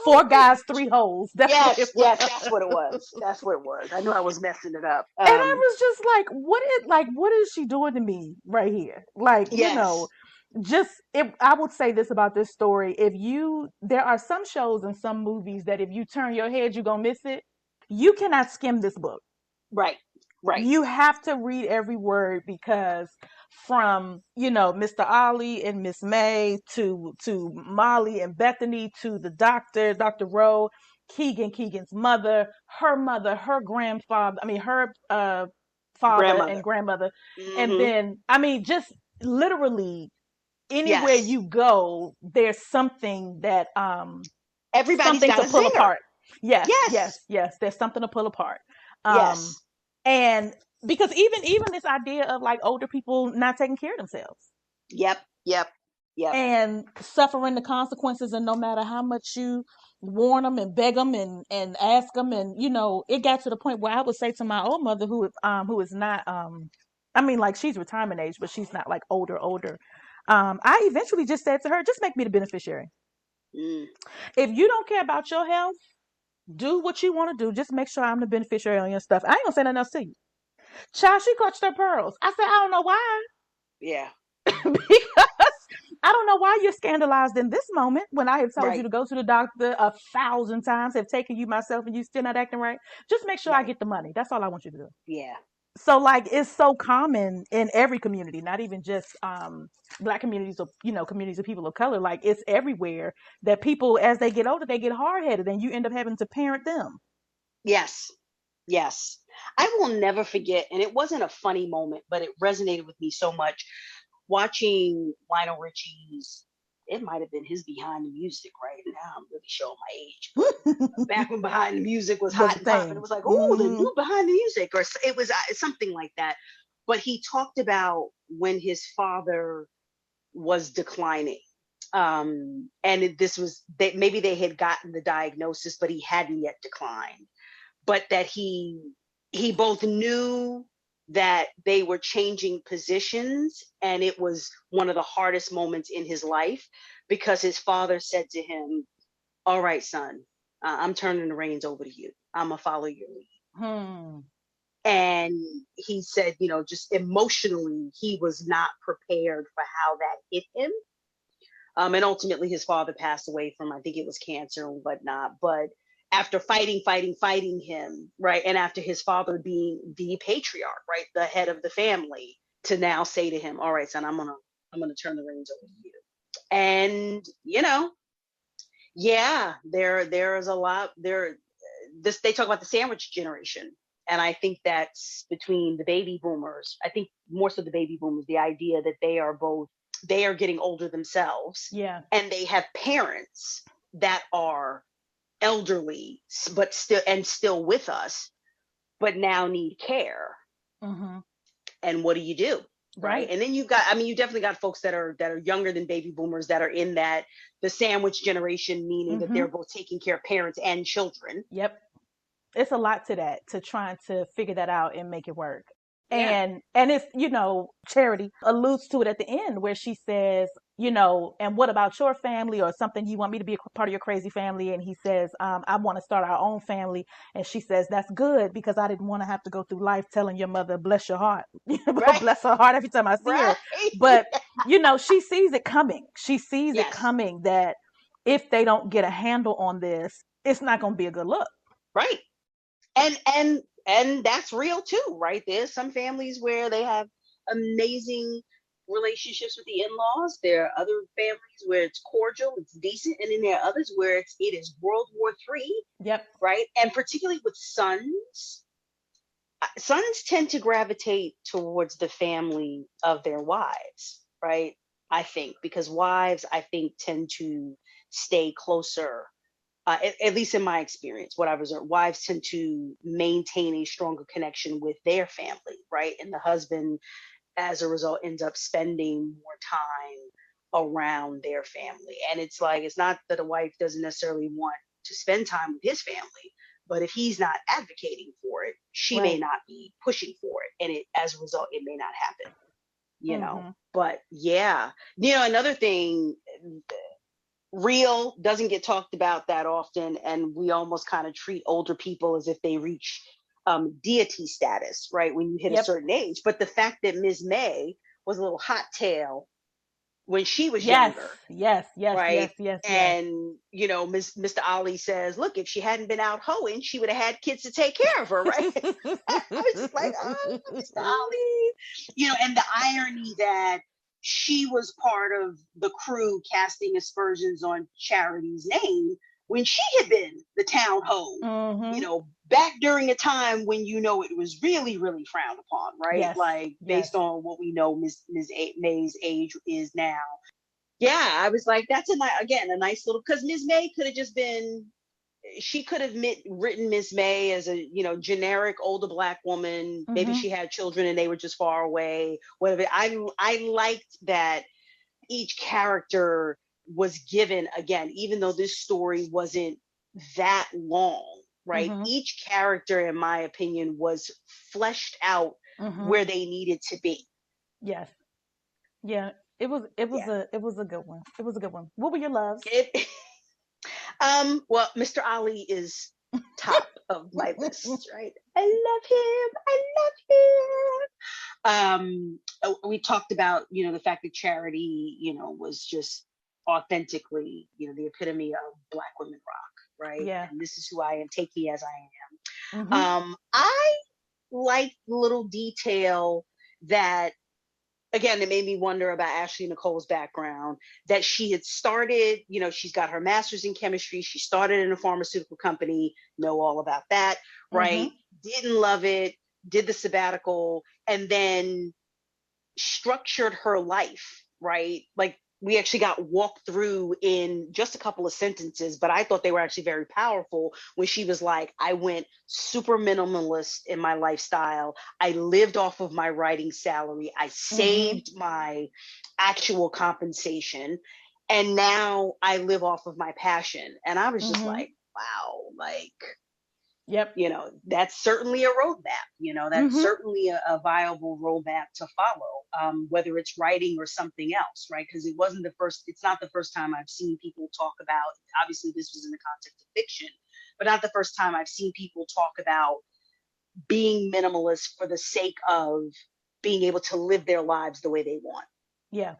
Four holes? Wait. guys, three holes. That's what it Yes, was. yes, that's what it was. That's what it was. I knew I was messing it up. And I was just like, what is she doing to me right here? Like, Yes, just if I would say this about this story, if you there are some shows and some movies that if you turn your head, you're gonna miss it. You cannot skim this book. right, right. You have to read every word, because from Mr. Ali and Miss May to Molly and Bethany, to the doctor, Dr. Rowe, Keegan's mother, her grandfather, I mean her father and Grandmother. grandmother, and Mm-hmm. then I mean just literally anywhere Yes. you go, there's something that Everybody's something got to a pull zinger. apart. Yes, yes, Yes. yes. There's something to pull apart. Um, Yes. and because even this idea of like older people not taking care of themselves Yep. Yep. Yep. and suffering the consequences, and no matter how much you warn them and beg them and ask them, and it got to the point where I would say to my old mother, who is not I mean, like, she's retirement age, but she's not like older. I eventually just said to her, just make me the beneficiary. Mm. If you don't care about your health, do what you want to do. Just make sure I'm the beneficiary on your stuff. I ain't gonna say nothing else to you. Child, she clutched her pearls. I said, I don't know why. Yeah. Because I don't know why you're scandalized in this moment when I have told you Right. to go to the doctor 1,000 times, have taken you myself, and you still not acting right. Just make sure I Right. get the money. That's all I want you to do. Yeah. So like it's so common in every community, not even just black communities, or communities of people of color. Like, it's everywhere that people, as they get older, they get hard headed, and you end up having to parent them. Yes. Yes. I will never forget, and it wasn't a funny moment, but it resonated with me so much watching Lionel Richie's. It might have been his Behind the Music, right? Now I'm really showing my age, but back when Behind the Music was Was hot the and popping, it thing. was like, oh, the Hmm. new Behind the Music, or it was something like that. But he talked about when his father was declining. And this was maybe they had gotten the diagnosis, but he hadn't yet declined. but that he both knew that they were changing positions, and it was one of the hardest moments in his life, because his father said to him, all right, son, I'm turning the reins over to you. I'm gonna follow your lead. Hmm. And he said, just emotionally, he was not prepared for how that hit him. And ultimately, his father passed away from, I think it was cancer and whatnot. But after fighting him, right, and after his father being the patriarch, right, the head of the family, to now say to him, "All right, son, I'm gonna turn the reins over to you." And yeah, there is a lot there. This They talk about the sandwich generation, and I think that's between the baby boomers. I think more so the baby boomers, the idea that they are getting older themselves, Yeah. and they have parents that are elderly but still with us, but now need care. Mm-hmm. And what do you do? Right. Right. And then you definitely got folks that are younger than baby boomers, that are in that the sandwich generation, meaning that Mm-hmm. they're both taking care of parents and children. Yep. It's a lot to that, to trying to figure that out and make it work. Yeah. And it's, Charity alludes to it at the end where she says, and what about your family, or something, you want me to be a part of your crazy family? And he says, I want to start our own family. And she says, that's good, because I didn't want to have to go through life telling your mother, bless your heart, Right. bless her heart, every time I see Right. her. But she sees it coming. She sees it Yes. coming, that if they don't get a handle on this, it's not going to be a good look. Right. And that's real too, right? There's some families where they have amazing relationships with the in-laws. There are other families where it's cordial, it's decent, and then there are others where it is World War III, Yep. right? And particularly with sons tend to gravitate towards the family of their wives, right? I think because wives, I think, tend to stay closer. At least in my experience, what I've observed, wives tend to maintain a stronger connection with their family, right? And the husband, as a result, ends up spending more time around their family. And it's like, it's not that a wife doesn't necessarily want to spend time with his family, but if he's not advocating for it, she may Right. not be pushing for it. And as a result, it may not happen. Mm-hmm. But yeah, another thing, real doesn't get talked about that often, and we almost kind of treat older people as if they reach deity status, right, when you hit a Yep. certain age. But the fact that Ms. May was a little hot tail when she was Yes. younger, Yes. Yes. right? Yes. Yes. Yes. And Mr. Ali says, look, if she hadn't been out hoeing, she would have had kids to take care of her, right? I was just like, oh, Mr. Ali. And the irony that she was part of the crew casting aspersions on Charity's name when she had been the town hoe, Mm-hmm. back during a time when it was really, really frowned upon, right? Yes. Like, Yes. based on what we know Ms. May's age is now. Yeah, I was like, that's a nice little, because Ms. May could have just been, she could have written Miss May as a generic older black woman. Maybe Mm-hmm. she had children and they were just far away. Whatever. I liked that each character was given, again, even though this story wasn't that long, right? Mm-hmm. Each character, in my opinion, was fleshed out Mm-hmm. where they needed to be. Yes. Yeah. Yeah. It was a good one. It was a good one. What were your loves? It, well, Mr. Ali is top of my list, right? I love him. We talked about, the fact that Charity, was just authentically, the epitome of Black women rock, right? Yeah. And this is who I am. Take me as Mm-hmm. I am. I like little detail that, again, it made me wonder about AshleyNicole's background, that she had started, she's got her master's in chemistry. She started in a pharmaceutical company, know all about that, Mm-hmm. right? Didn't love it, did the sabbatical, and then structured her life, right? Like, we actually got walked through in just a couple of sentences, but I thought they were actually very powerful, when she was like, I went super minimalist in my lifestyle. I lived off of my writing salary. I Mm-hmm. saved my actual compensation. And now I live off of my passion. And I was just Mm-hmm. like, wow, like, Yep. That's certainly a roadmap. That's Mm-hmm. certainly a viable roadmap to follow, whether it's writing or something else, right? Because it's not the first time I've seen people talk about, obviously this was in the context of fiction, but not the first time I've seen people talk about being minimalist for the sake of being able to live their lives the way they want. Yeah.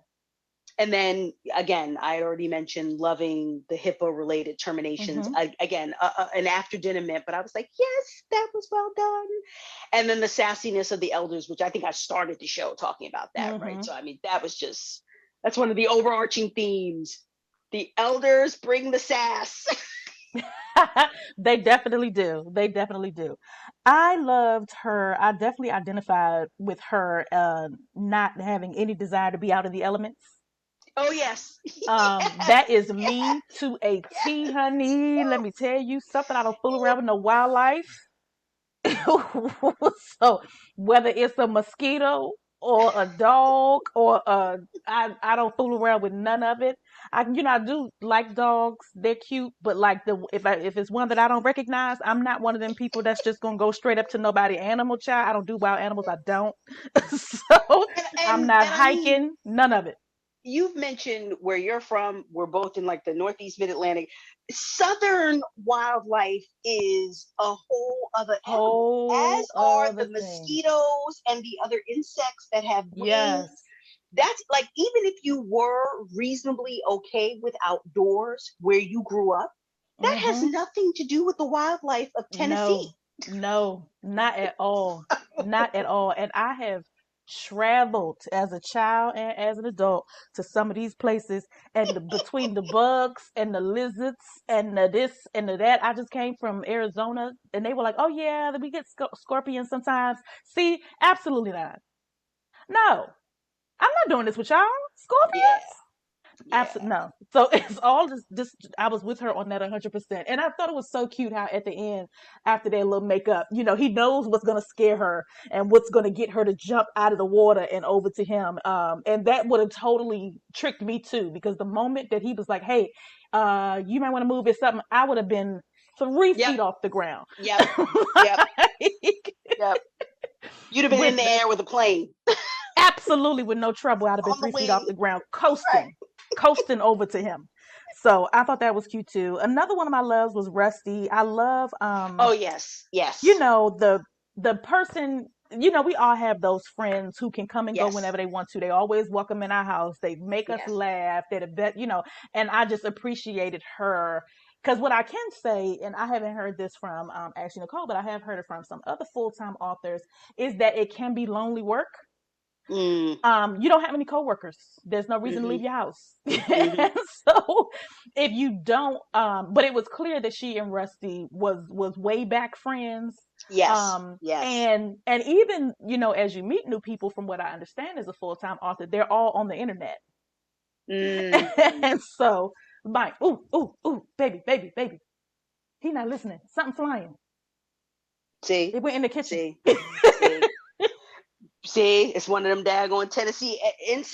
And then again, I already mentioned loving the HIPAA related terminations. Mm-hmm. Again, an after dinner mint, but I was like, yes, that was well done. And then the sassiness of the elders, which I think I started the show talking about that, right? Mm-hmm. So I mean, that's one of the overarching themes. The elders bring the sass. They definitely do. They definitely do. I loved her. I definitely identified with her not having any desire to be out in the elements. Oh yes, That yes, is yes, me to a T, yes. honey. Let me tell you something. I don't fool around with no wildlife. So whether it's a mosquito or a dog or I don't fool around with none of it. I do like dogs. They're cute, but like if it's one that I don't recognize, I'm not one of them people that's just gonna go straight up to nobody animal child. I don't do wild animals. I don't. So and I'm and not and I mean, hiking. None of it. you've mentioned where you're from. We're both in like the Northeast Mid Atlantic. Southern wildlife is a whole other animal, Whole as are other the thing. mosquitoes and the other insects that have wings. Yes. That's like, even if you were reasonably okay with outdoors where you grew up, that has Mm-hmm. nothing to do with the wildlife of Tennessee. No, no, not at all. Not at all. And I have traveled as a child and as an adult to some of these places, and between the bugs and the lizards and the this and the that. I just came from Arizona, and they were like, "Oh yeah, we get scorpions sometimes." See, absolutely not. No, I'm not doing this with y'all. Yeah, Scorpions? yeah, Absolutely no. So it's all just I was with her on that 100%, and I thought it was so cute how at the end, after their little makeup, he knows what's gonna scare her and what's gonna get her to jump out of the water and over to him. And that would have totally tricked me too, because the moment that he was like, "Hey, you might want to move or something," I would have been three yep, feet off the ground. yep, yep, Like, yep. You'd have been in with the air with a plane absolutely with no trouble. I'd have been on the 3 feet off wing. the ground, Right. coasting over to him. So I thought that was cute too. Another one of my loves was Rusty. I love, Oh yes, you yes, know, the person. We all have those friends who can come and go yes, whenever they want to. They always welcome in our house. They make us yes. laugh. They're the best. And I just appreciated her. Because what I can say, and I haven't heard this from AshleyNicole, but I have heard it from some other full time authors, is that it can be lonely work. Mm, You don't have any coworkers. There's no reason to leave mm-hmm, your house. mm-hmm. So if you don't, but it was clear that she and Rusty was way back friends. Yes, yes. And even, as you meet new people, from what I understand as a full-time author, they're all on the internet. Mm. And so Mike, ooh, ooh, ooh, baby, baby, baby. He not listening. Something flying. See, It went in the kitchen. see, see, see. It's one of them daggone Tennessee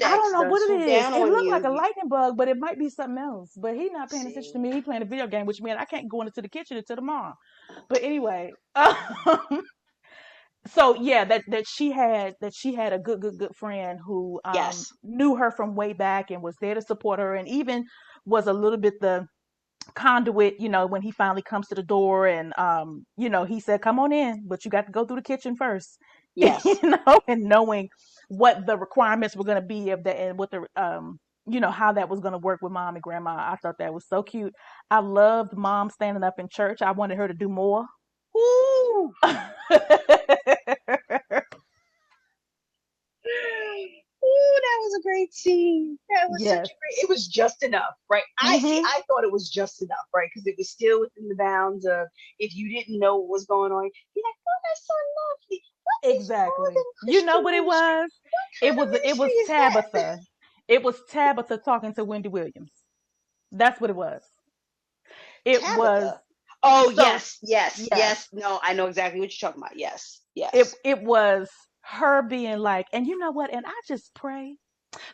I don't insects know done what it swoop is. down It on looked like you. a lightning bug, but it might be something else. But he not paying attention to See, me. He playing a video game, which means I can't go into the kitchen until tomorrow. But anyway, so yeah, that she had a good friend who yes, knew her from way back and was there to support her, and even was a little bit the conduit. When he finally comes to the door, and he said, "Come on in, but you got to go through the kitchen first." yes. And knowing what the requirements were going to be of that, and what the how that was going to work with mom and grandma. I thought that was so cute. I loved mom standing up in church. I wanted her to do more. Ooh, ooh, that was a great scene. That was such Yes. a great. It was just enough, right? I see. Hmm. I thought it was just enough, right? Because it was still within the bounds of, if you didn't know what was going on, you're like, "Oh, that's so lovely. What is Exactly. Northern You know Christian what it ministry? was? What It kind of was it ministry was is that?" Tabitha. It was Tabitha talking to Wendy Williams. That's what it was. It was Tabitha. Oh so yes, yes, yes. yes. No, I know exactly what you're talking about. Yes, It yes. it was her being like, and you know what? And I just pray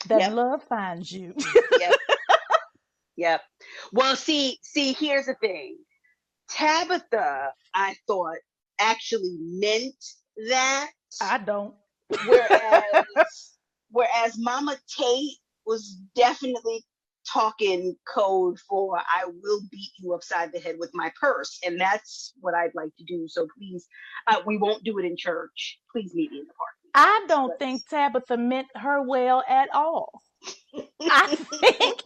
that Yep, love finds you. yep, yep. Well, see, here's the thing. Tabitha, I thought, actually meant that, I don't. whereas Mama Tate was definitely talking code for I will beat you upside the head with my purse, and that's what I'd like to do. So please, we won't do it in church. Please meet me in the I don't parking think Tabitha meant her well at all. I think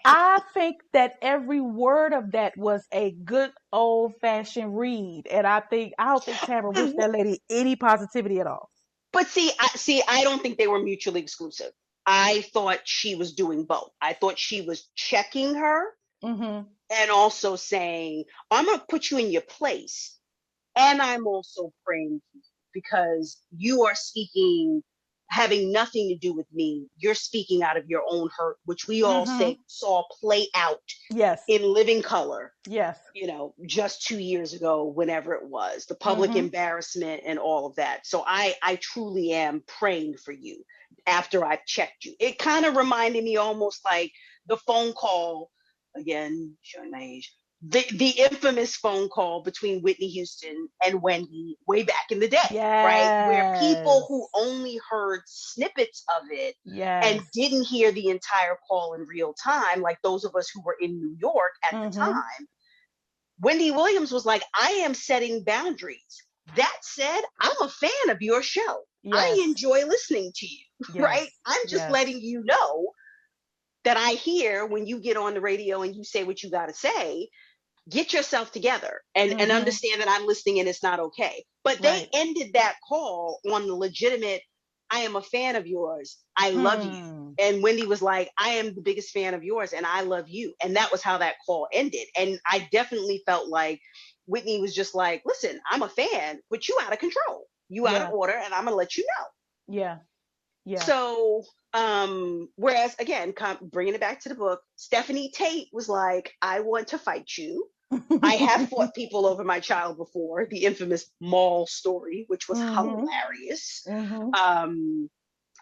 I think that every word of that was a good old fashioned read, and I don't think Tamara wished lot. that lady any positivity at all. But I don't think they were mutually exclusive. I thought she was doing both. I thought she was checking her Mm-hmm. and also saying, I'm going to put you in your place. And I'm also praying for you because you are speaking, having nothing to do with me. You're speaking out of your own hurt, which we all Mm-hmm. saw play out Yes. in living color, Yes. just 2 years ago, whenever it was, the public Mm-hmm. embarrassment and all of that. So I truly am praying for you after I've checked you. It kind of reminded me almost like the phone call, again, showing my age, the infamous phone call between Whitney Houston and Wendy way back in the day, right? Where people who Yes. only heard snippets of it and Yes. didn't hear the entire call in real time, like those of us who were in New York at the Mm-hmm. time, Wendy Williams was like, I am setting boundaries. That said, I'm a fan of your show. I Yes. enjoy listening to you, right? Yes. I'm just Yes. letting you know that I hear when you get on the radio and you say what you got to say, get yourself together and Mm-hmm. understand that I'm listening and it's not okay. But they Right. ended that call on the legitimate, I am a fan of yours. I love you. Hmm. And Wendy was like, I am the biggest fan of yours and I love you. And that was how that call ended. And I definitely felt like Whitney was just like, listen, I'm a fan, but you out of control. You out of Yeah. order and I'm going to let you know. Yeah. Yeah. So, whereas again, bringing it back to the book, Stephanie Tate was like, I want to fight you. I have fought people over my child before, the infamous mall story, which was Mm-hmm. hilarious. Mm-hmm. Um,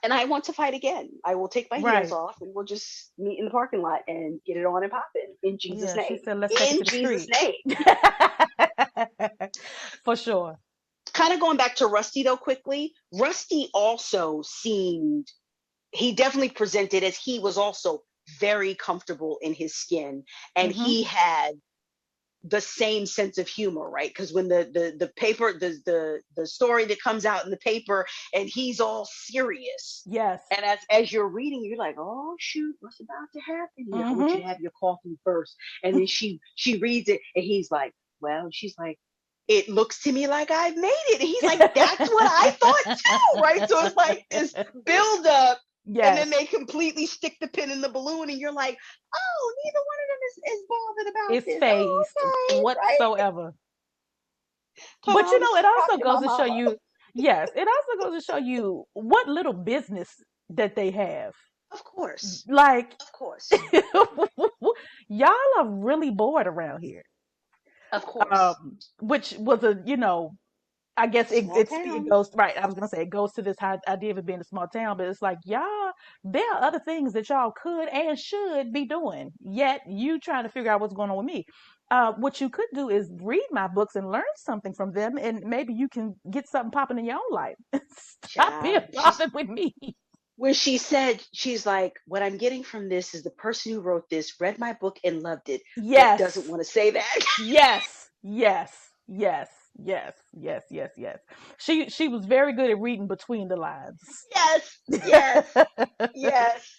and I want to fight again. I will take my heels Right. off and we'll just meet in the parking lot and get it on and popping in Jesus' Yeah. She name. said, let's take it In to the Jesus' street. name. For sure. Kind of going back to Rusty though, quickly, Rusty also seemed, he definitely presented as he was also very comfortable in his skin and Mm-hmm. he had the same sense of humor, right? Because when the paper, the story that comes out in the paper, and he's all serious, Yes. and as you're reading, you're like, oh shoot, what's about to happen here? I want you Mm-hmm. to have your coffee first, and then she reads it, and he's like, well, she's like, it looks to me like I've made it. And he's like, that's what I thought too, right? So it's like this build up, and then Yes. they completely stick the pin in the balloon, and you're like, oh, neither one of them is bothered about It's this. Oh, phased okay, right? whatsoever. Talking But all this it also talking to my goes to show mama. you, yes, it also goes to show you what little business that they have. Of course. Like, Of course. y'all are really bored around here. Of course. Which was I guess Small it town. goes right. I was gonna say it goes to this idea of it being a small town, but it's like y'all, there are other things that y'all could and should be doing. Yet you trying to figure out what's going on with me. What you could do is read my books and learn something from them, and maybe you can get something popping in your own life. Stop being Child. bothered with me. When she said, she's like, what I'm getting from this is the person who wrote this read my book and loved it, but doesn't Yes, want to say that. yes, yes, yes, yes, yes, yes, yes. She was very good at reading between the lines. Yes. Yes. Yes.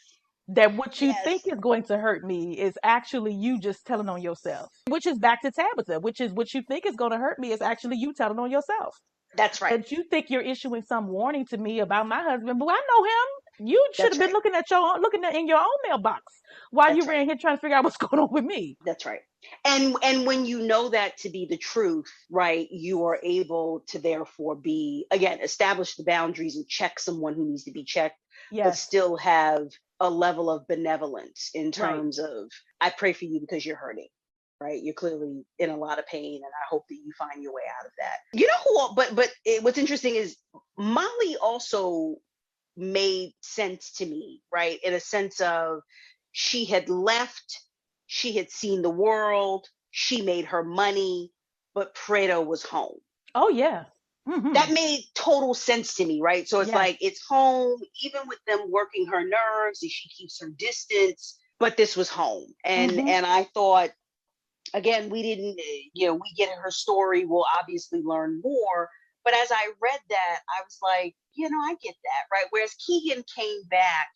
That what you think Yes. is going to hurt me is actually you just telling on yourself. Which is back to Tabitha, which is what you think is going to hurt me is actually you telling on yourself. That's right. That you think you're issuing some warning to me about my husband, but I know him. You should That's have been right. looking at in your own mailbox while you That's ran right. here trying to figure out what's going on with me. That's right. And when you know that to be the truth, right, you are able to therefore be, again, establish the boundaries and check someone who needs to be checked, but Yes, still have a level of benevolence in right. terms of, I pray for you because you're hurting, right? You're clearly in a lot of pain, and I hope that you find your way out of that. You know who? What's interesting is Molly also made sense to me, right? In a sense of she had left, she had seen the world, she made her money. but Prado was home. Oh yeah. Mm-hmm. That made total sense to me, right? So it's Yes. like it's home, even with them working her nerves, and she keeps her distance, but this was home. Mm-hmm. And I thought, again, we didn't, we get her story, we'll obviously learn more. But as I read that, I was like, I get that, right? Whereas Keegan came back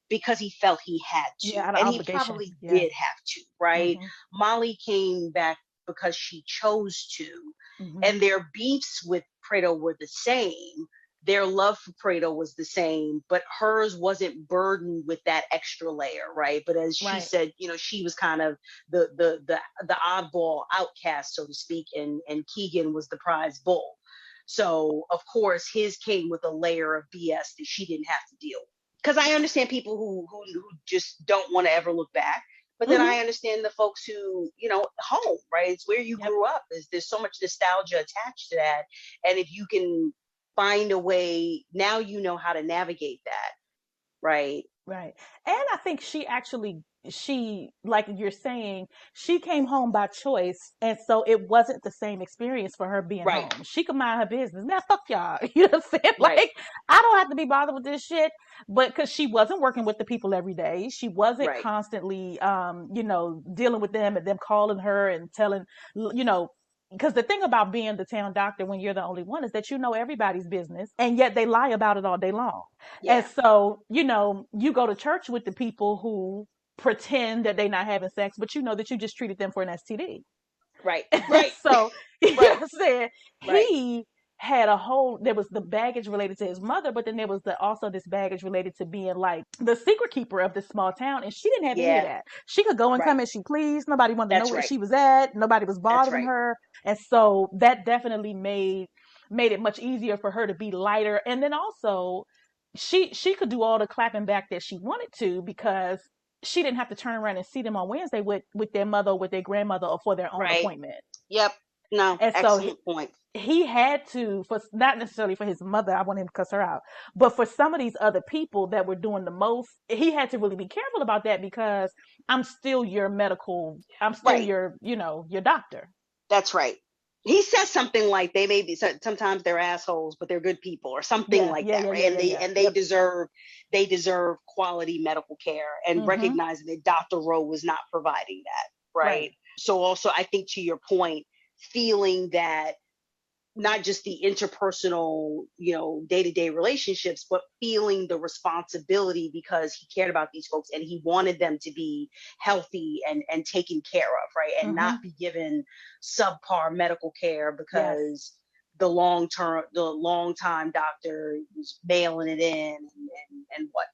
because he felt he had to, Yeah, out of and he obligation. probably Yeah. did have to, right? Mm-hmm. Molly came back because she chose to, Mm-hmm. and their beefs with Prado were the same. Their love for Prado was the same, but hers wasn't burdened with that extra layer, right? But as she Right. said, she was kind of the oddball outcast, so to speak, and Keegan was the prize bull. So of course his came with a layer of BS that she didn't have to deal with. Because I understand people who just don't want to ever look back, but then Mm-hmm. I understand the folks who, home, right? It's where you Yep. grew up. There's so much nostalgia attached to that, and if you can find a way, now you know how to navigate that, right? Right. And I think she, like you're saying, she came home by choice. And so it wasn't the same experience for her being Right, home. She could mind her business. Now, fuck y'all. You know what I'm saying? right, Like, I don't have to be bothered with this shit. But because she wasn't working with the people every day, she wasn't right, constantly, dealing with them and them calling her and telling, you know, because the thing about being the town doctor when you're the only one is that you know everybody's business and yet they lie about it all day long. And yeah, so, you go to church with the people who pretend that they're not having sex, but you know that you just treated them for an STD. right, right, So, you know right, what I'm saying? right, He had there was the baggage related to his mother, but then there was also this baggage related to being like the secret keeper of this small town. And she didn't have any of yeah, that. She could go and right, come as she pleased. Nobody wanted to know that's where right, she was at. Nobody was that's bothering right, her. And so that definitely made it much easier for her to be lighter. And then also she could do all the clapping back that she wanted to because she didn't have to turn around and see them on Wednesday with their mother or with their grandmother or for their own right, appointment. yep, no, And so excellent point, he had to, for not necessarily for his mother, I want him to cuss her out, but for some of these other people that were doing the most, he had to really be careful about that because I'm still right. your doctor. That's right. He says something like they may be sometimes they're assholes, but they're good people, or something Yeah, like yeah, that, yeah, right? yeah, And yeah, they yeah. and they Yep. deserve quality medical care, and Mm-hmm. recognizing that Dr. Rowe was not providing that, right? Right. So also, I think to your point, feeling that not just the interpersonal, day-to-day relationships, but feeling the responsibility because he cared about these folks and he wanted them to be healthy and taken care of, right? And Mm-hmm. not be given subpar medical care Yes. because the long time doctor was mailing it in and whatnot.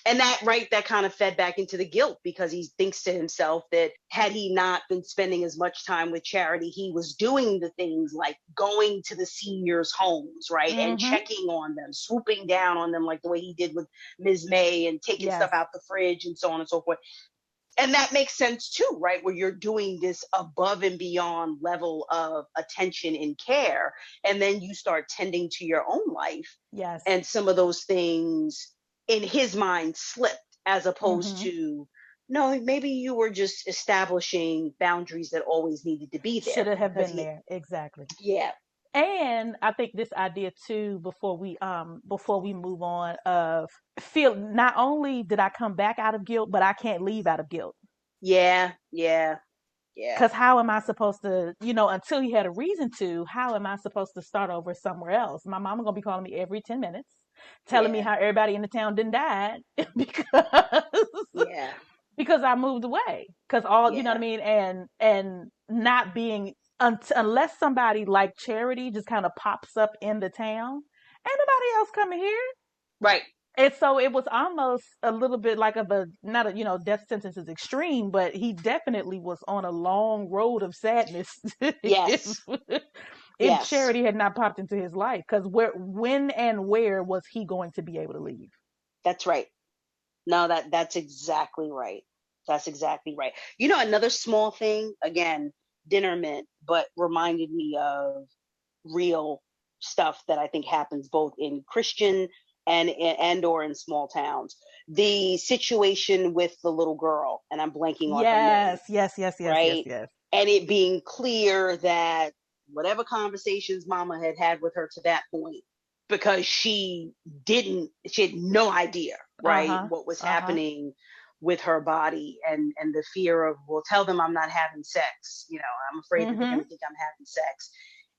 And that, right, that kind of fed back into the guilt because he thinks to himself that had he not been spending as much time with Charity, he was doing the things like going to the seniors' homes, right, and Mm-hmm. checking on them, swooping down on them like the way he did with Ms. May, and taking Yes. stuff out the fridge and so on and so forth. And that makes sense too, right, where you're doing this above and beyond level of attention and care, and then you start tending to your own life, Yes. and some of those things in his mind slipped, as opposed Mm-hmm. to, no, maybe you were just establishing boundaries that always needed to be there Should it have because been he, there? Exactly. yeah, And I think this idea too, before we move on, of feel not only did I come back out of guilt, but I can't leave out of guilt. yeah, yeah, yeah, Because how am I supposed to, until he had a reason to, how am I supposed to start over somewhere else? My mama gonna be calling me every 10 minutes, telling me yeah, how everybody in the town didn't die because yeah, because I moved away. Because all, you know what I yeah, mean, and not being unless somebody like Charity just kind of pops up in the town, ain't nobody else coming here. right, And so it was almost a little bit like of a not a death sentence is extreme, but he definitely was on a long road of sadness if yes, if yes, Charity had not popped into his life. Because when and where was he going to be able to leave? that's right. No, that's exactly right. That's exactly right. Another small thing, again, dinner mint, but reminded me of real stuff that I think happens both in Christian and or in small towns. The situation with the little girl, and I'm blanking on her name, Yes, yes, yes, yes, yes, right? yes. And it being clear that whatever conversations mama had had with her to that point, because she had no idea, right, Uh-huh. what was Uh-huh. happening with her body, and the fear of, well, tell them I'm not having sex, I'm afraid that they're going Mm-hmm. to think I'm having sex.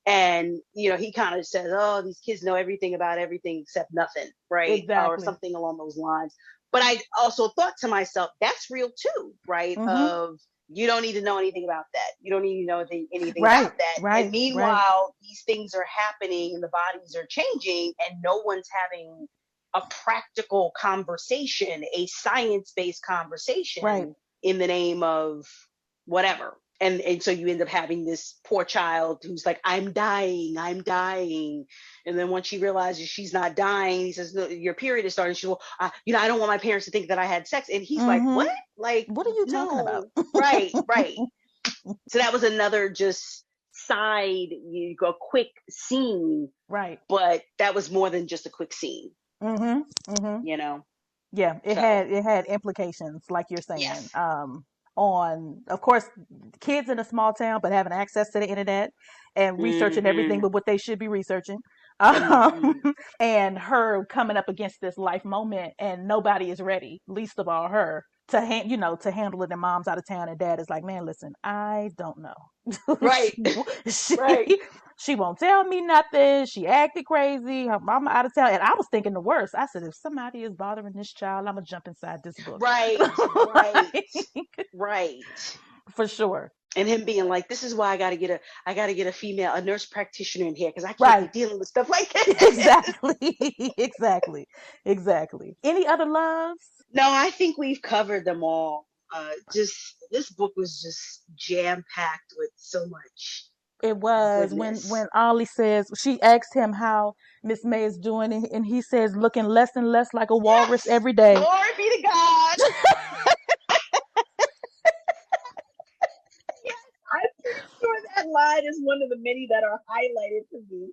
And he kind of says, oh, these kids know everything about everything except nothing, right, or Exactly. something along those lines. But I also thought to myself, that's real too, right? Mm-hmm. Of, you don't need to know anything about that. You don't need to know anything about Right. that. And Right. Right. meanwhile, these things are happening and the bodies are changing, and no one's having a practical conversation, a science based Right. conversation, in the name of whatever. And so you end up having this poor child who's like, I'm dying, I'm dying. And then once she realizes she's not dying, he says, no, your period is starting. She will, I don't want my parents to think that I had sex. And he's like, what? Mm-hmm. Like, What are you talking about? no. Right, right. So that was another just side, you go quick scene, Right. but that was more than just a quick scene, Mm-hmm. Mm-hmm. you know? Yeah, it So, had implications, like you're saying. yes. On, of course, kids in a small town, but having access to the internet and researching everything Mm-hmm. but what they should be researching. Mm-hmm. And her coming up against this life moment, and nobody is ready, least of all her, to handle it. And mom's out of town, and dad is like, man, listen, I don't know. Right. she, Right. she she won't tell me nothing. She acted crazy. Her mama out of town. And I was thinking the worst. I said, if somebody is bothering this child, I'm going to jump inside this book. Right. Right. Like, Right. for sure. And him being like, this is why I gotta get a female, a nurse practitioner in here, because I can't be Right. dealing with stuff like this. Exactly. Exactly. Exactly. Any other loves? No, I think we've covered them all. Just this book was just jam packed with so much It was when goodness. Ollie says, she asked him how Miss May is doing, and he says, looking less and less like a walrus Yes, every day. glory be to God. Yes, I'm pretty sure that line is one of the many that are highlighted to me,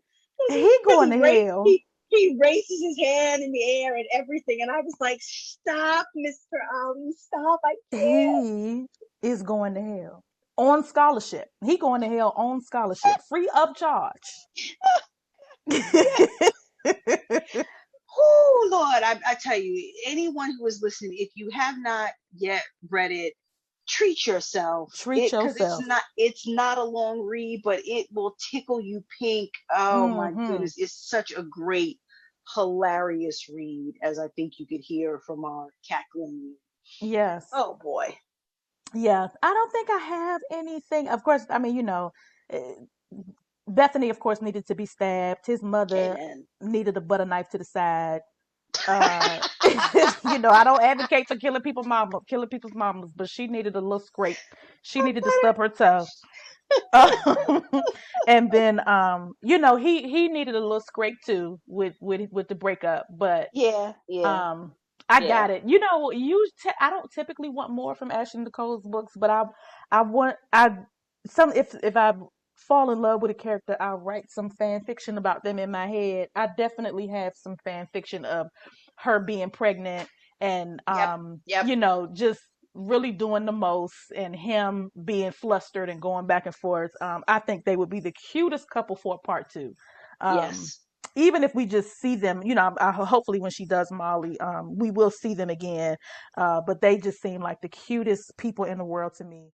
He because going to hell. he raises his hand in the air and everything, and I was like, "Stop, Mr. Ali, stop! I can't." He is going to hell on scholarship. He going to hell on scholarship, free of charge. Yeah. Oh Lord, I tell you, anyone who is listening, if you have not yet read it, treat yourself. Treat It, because yourself. it's not a long read, but it will tickle you pink. Oh my Mm-hmm. goodness, it's such a great, hilarious read, as I think you could hear from our cackling. Yes. Oh boy. Yeah. I don't think I have anything. Of course, I mean, eh, Bethany, of course, needed to be stabbed. His mother Amen. needed a butter knife to the side. Uh, I don't advocate for killing people's mamas, but she needed a little scrape. She needed to stub her toe. And then, he needed a little scrape too with the breakup, but Yeah, yeah, um, I yeah. got it. I don't typically want more from Ashley Nicole's books, but I want I some if I fall in love with a character, I'll write some fan fiction about them in my head. I definitely have some fan fiction of her being pregnant and Yep, yep, just really doing the most, and him being flustered and going back and forth. I think they would be the cutest couple for a part two. Um, yes. Even if we just see them, hopefully when she does Molly, we will see them again. But they just seem like the cutest people in the world to me.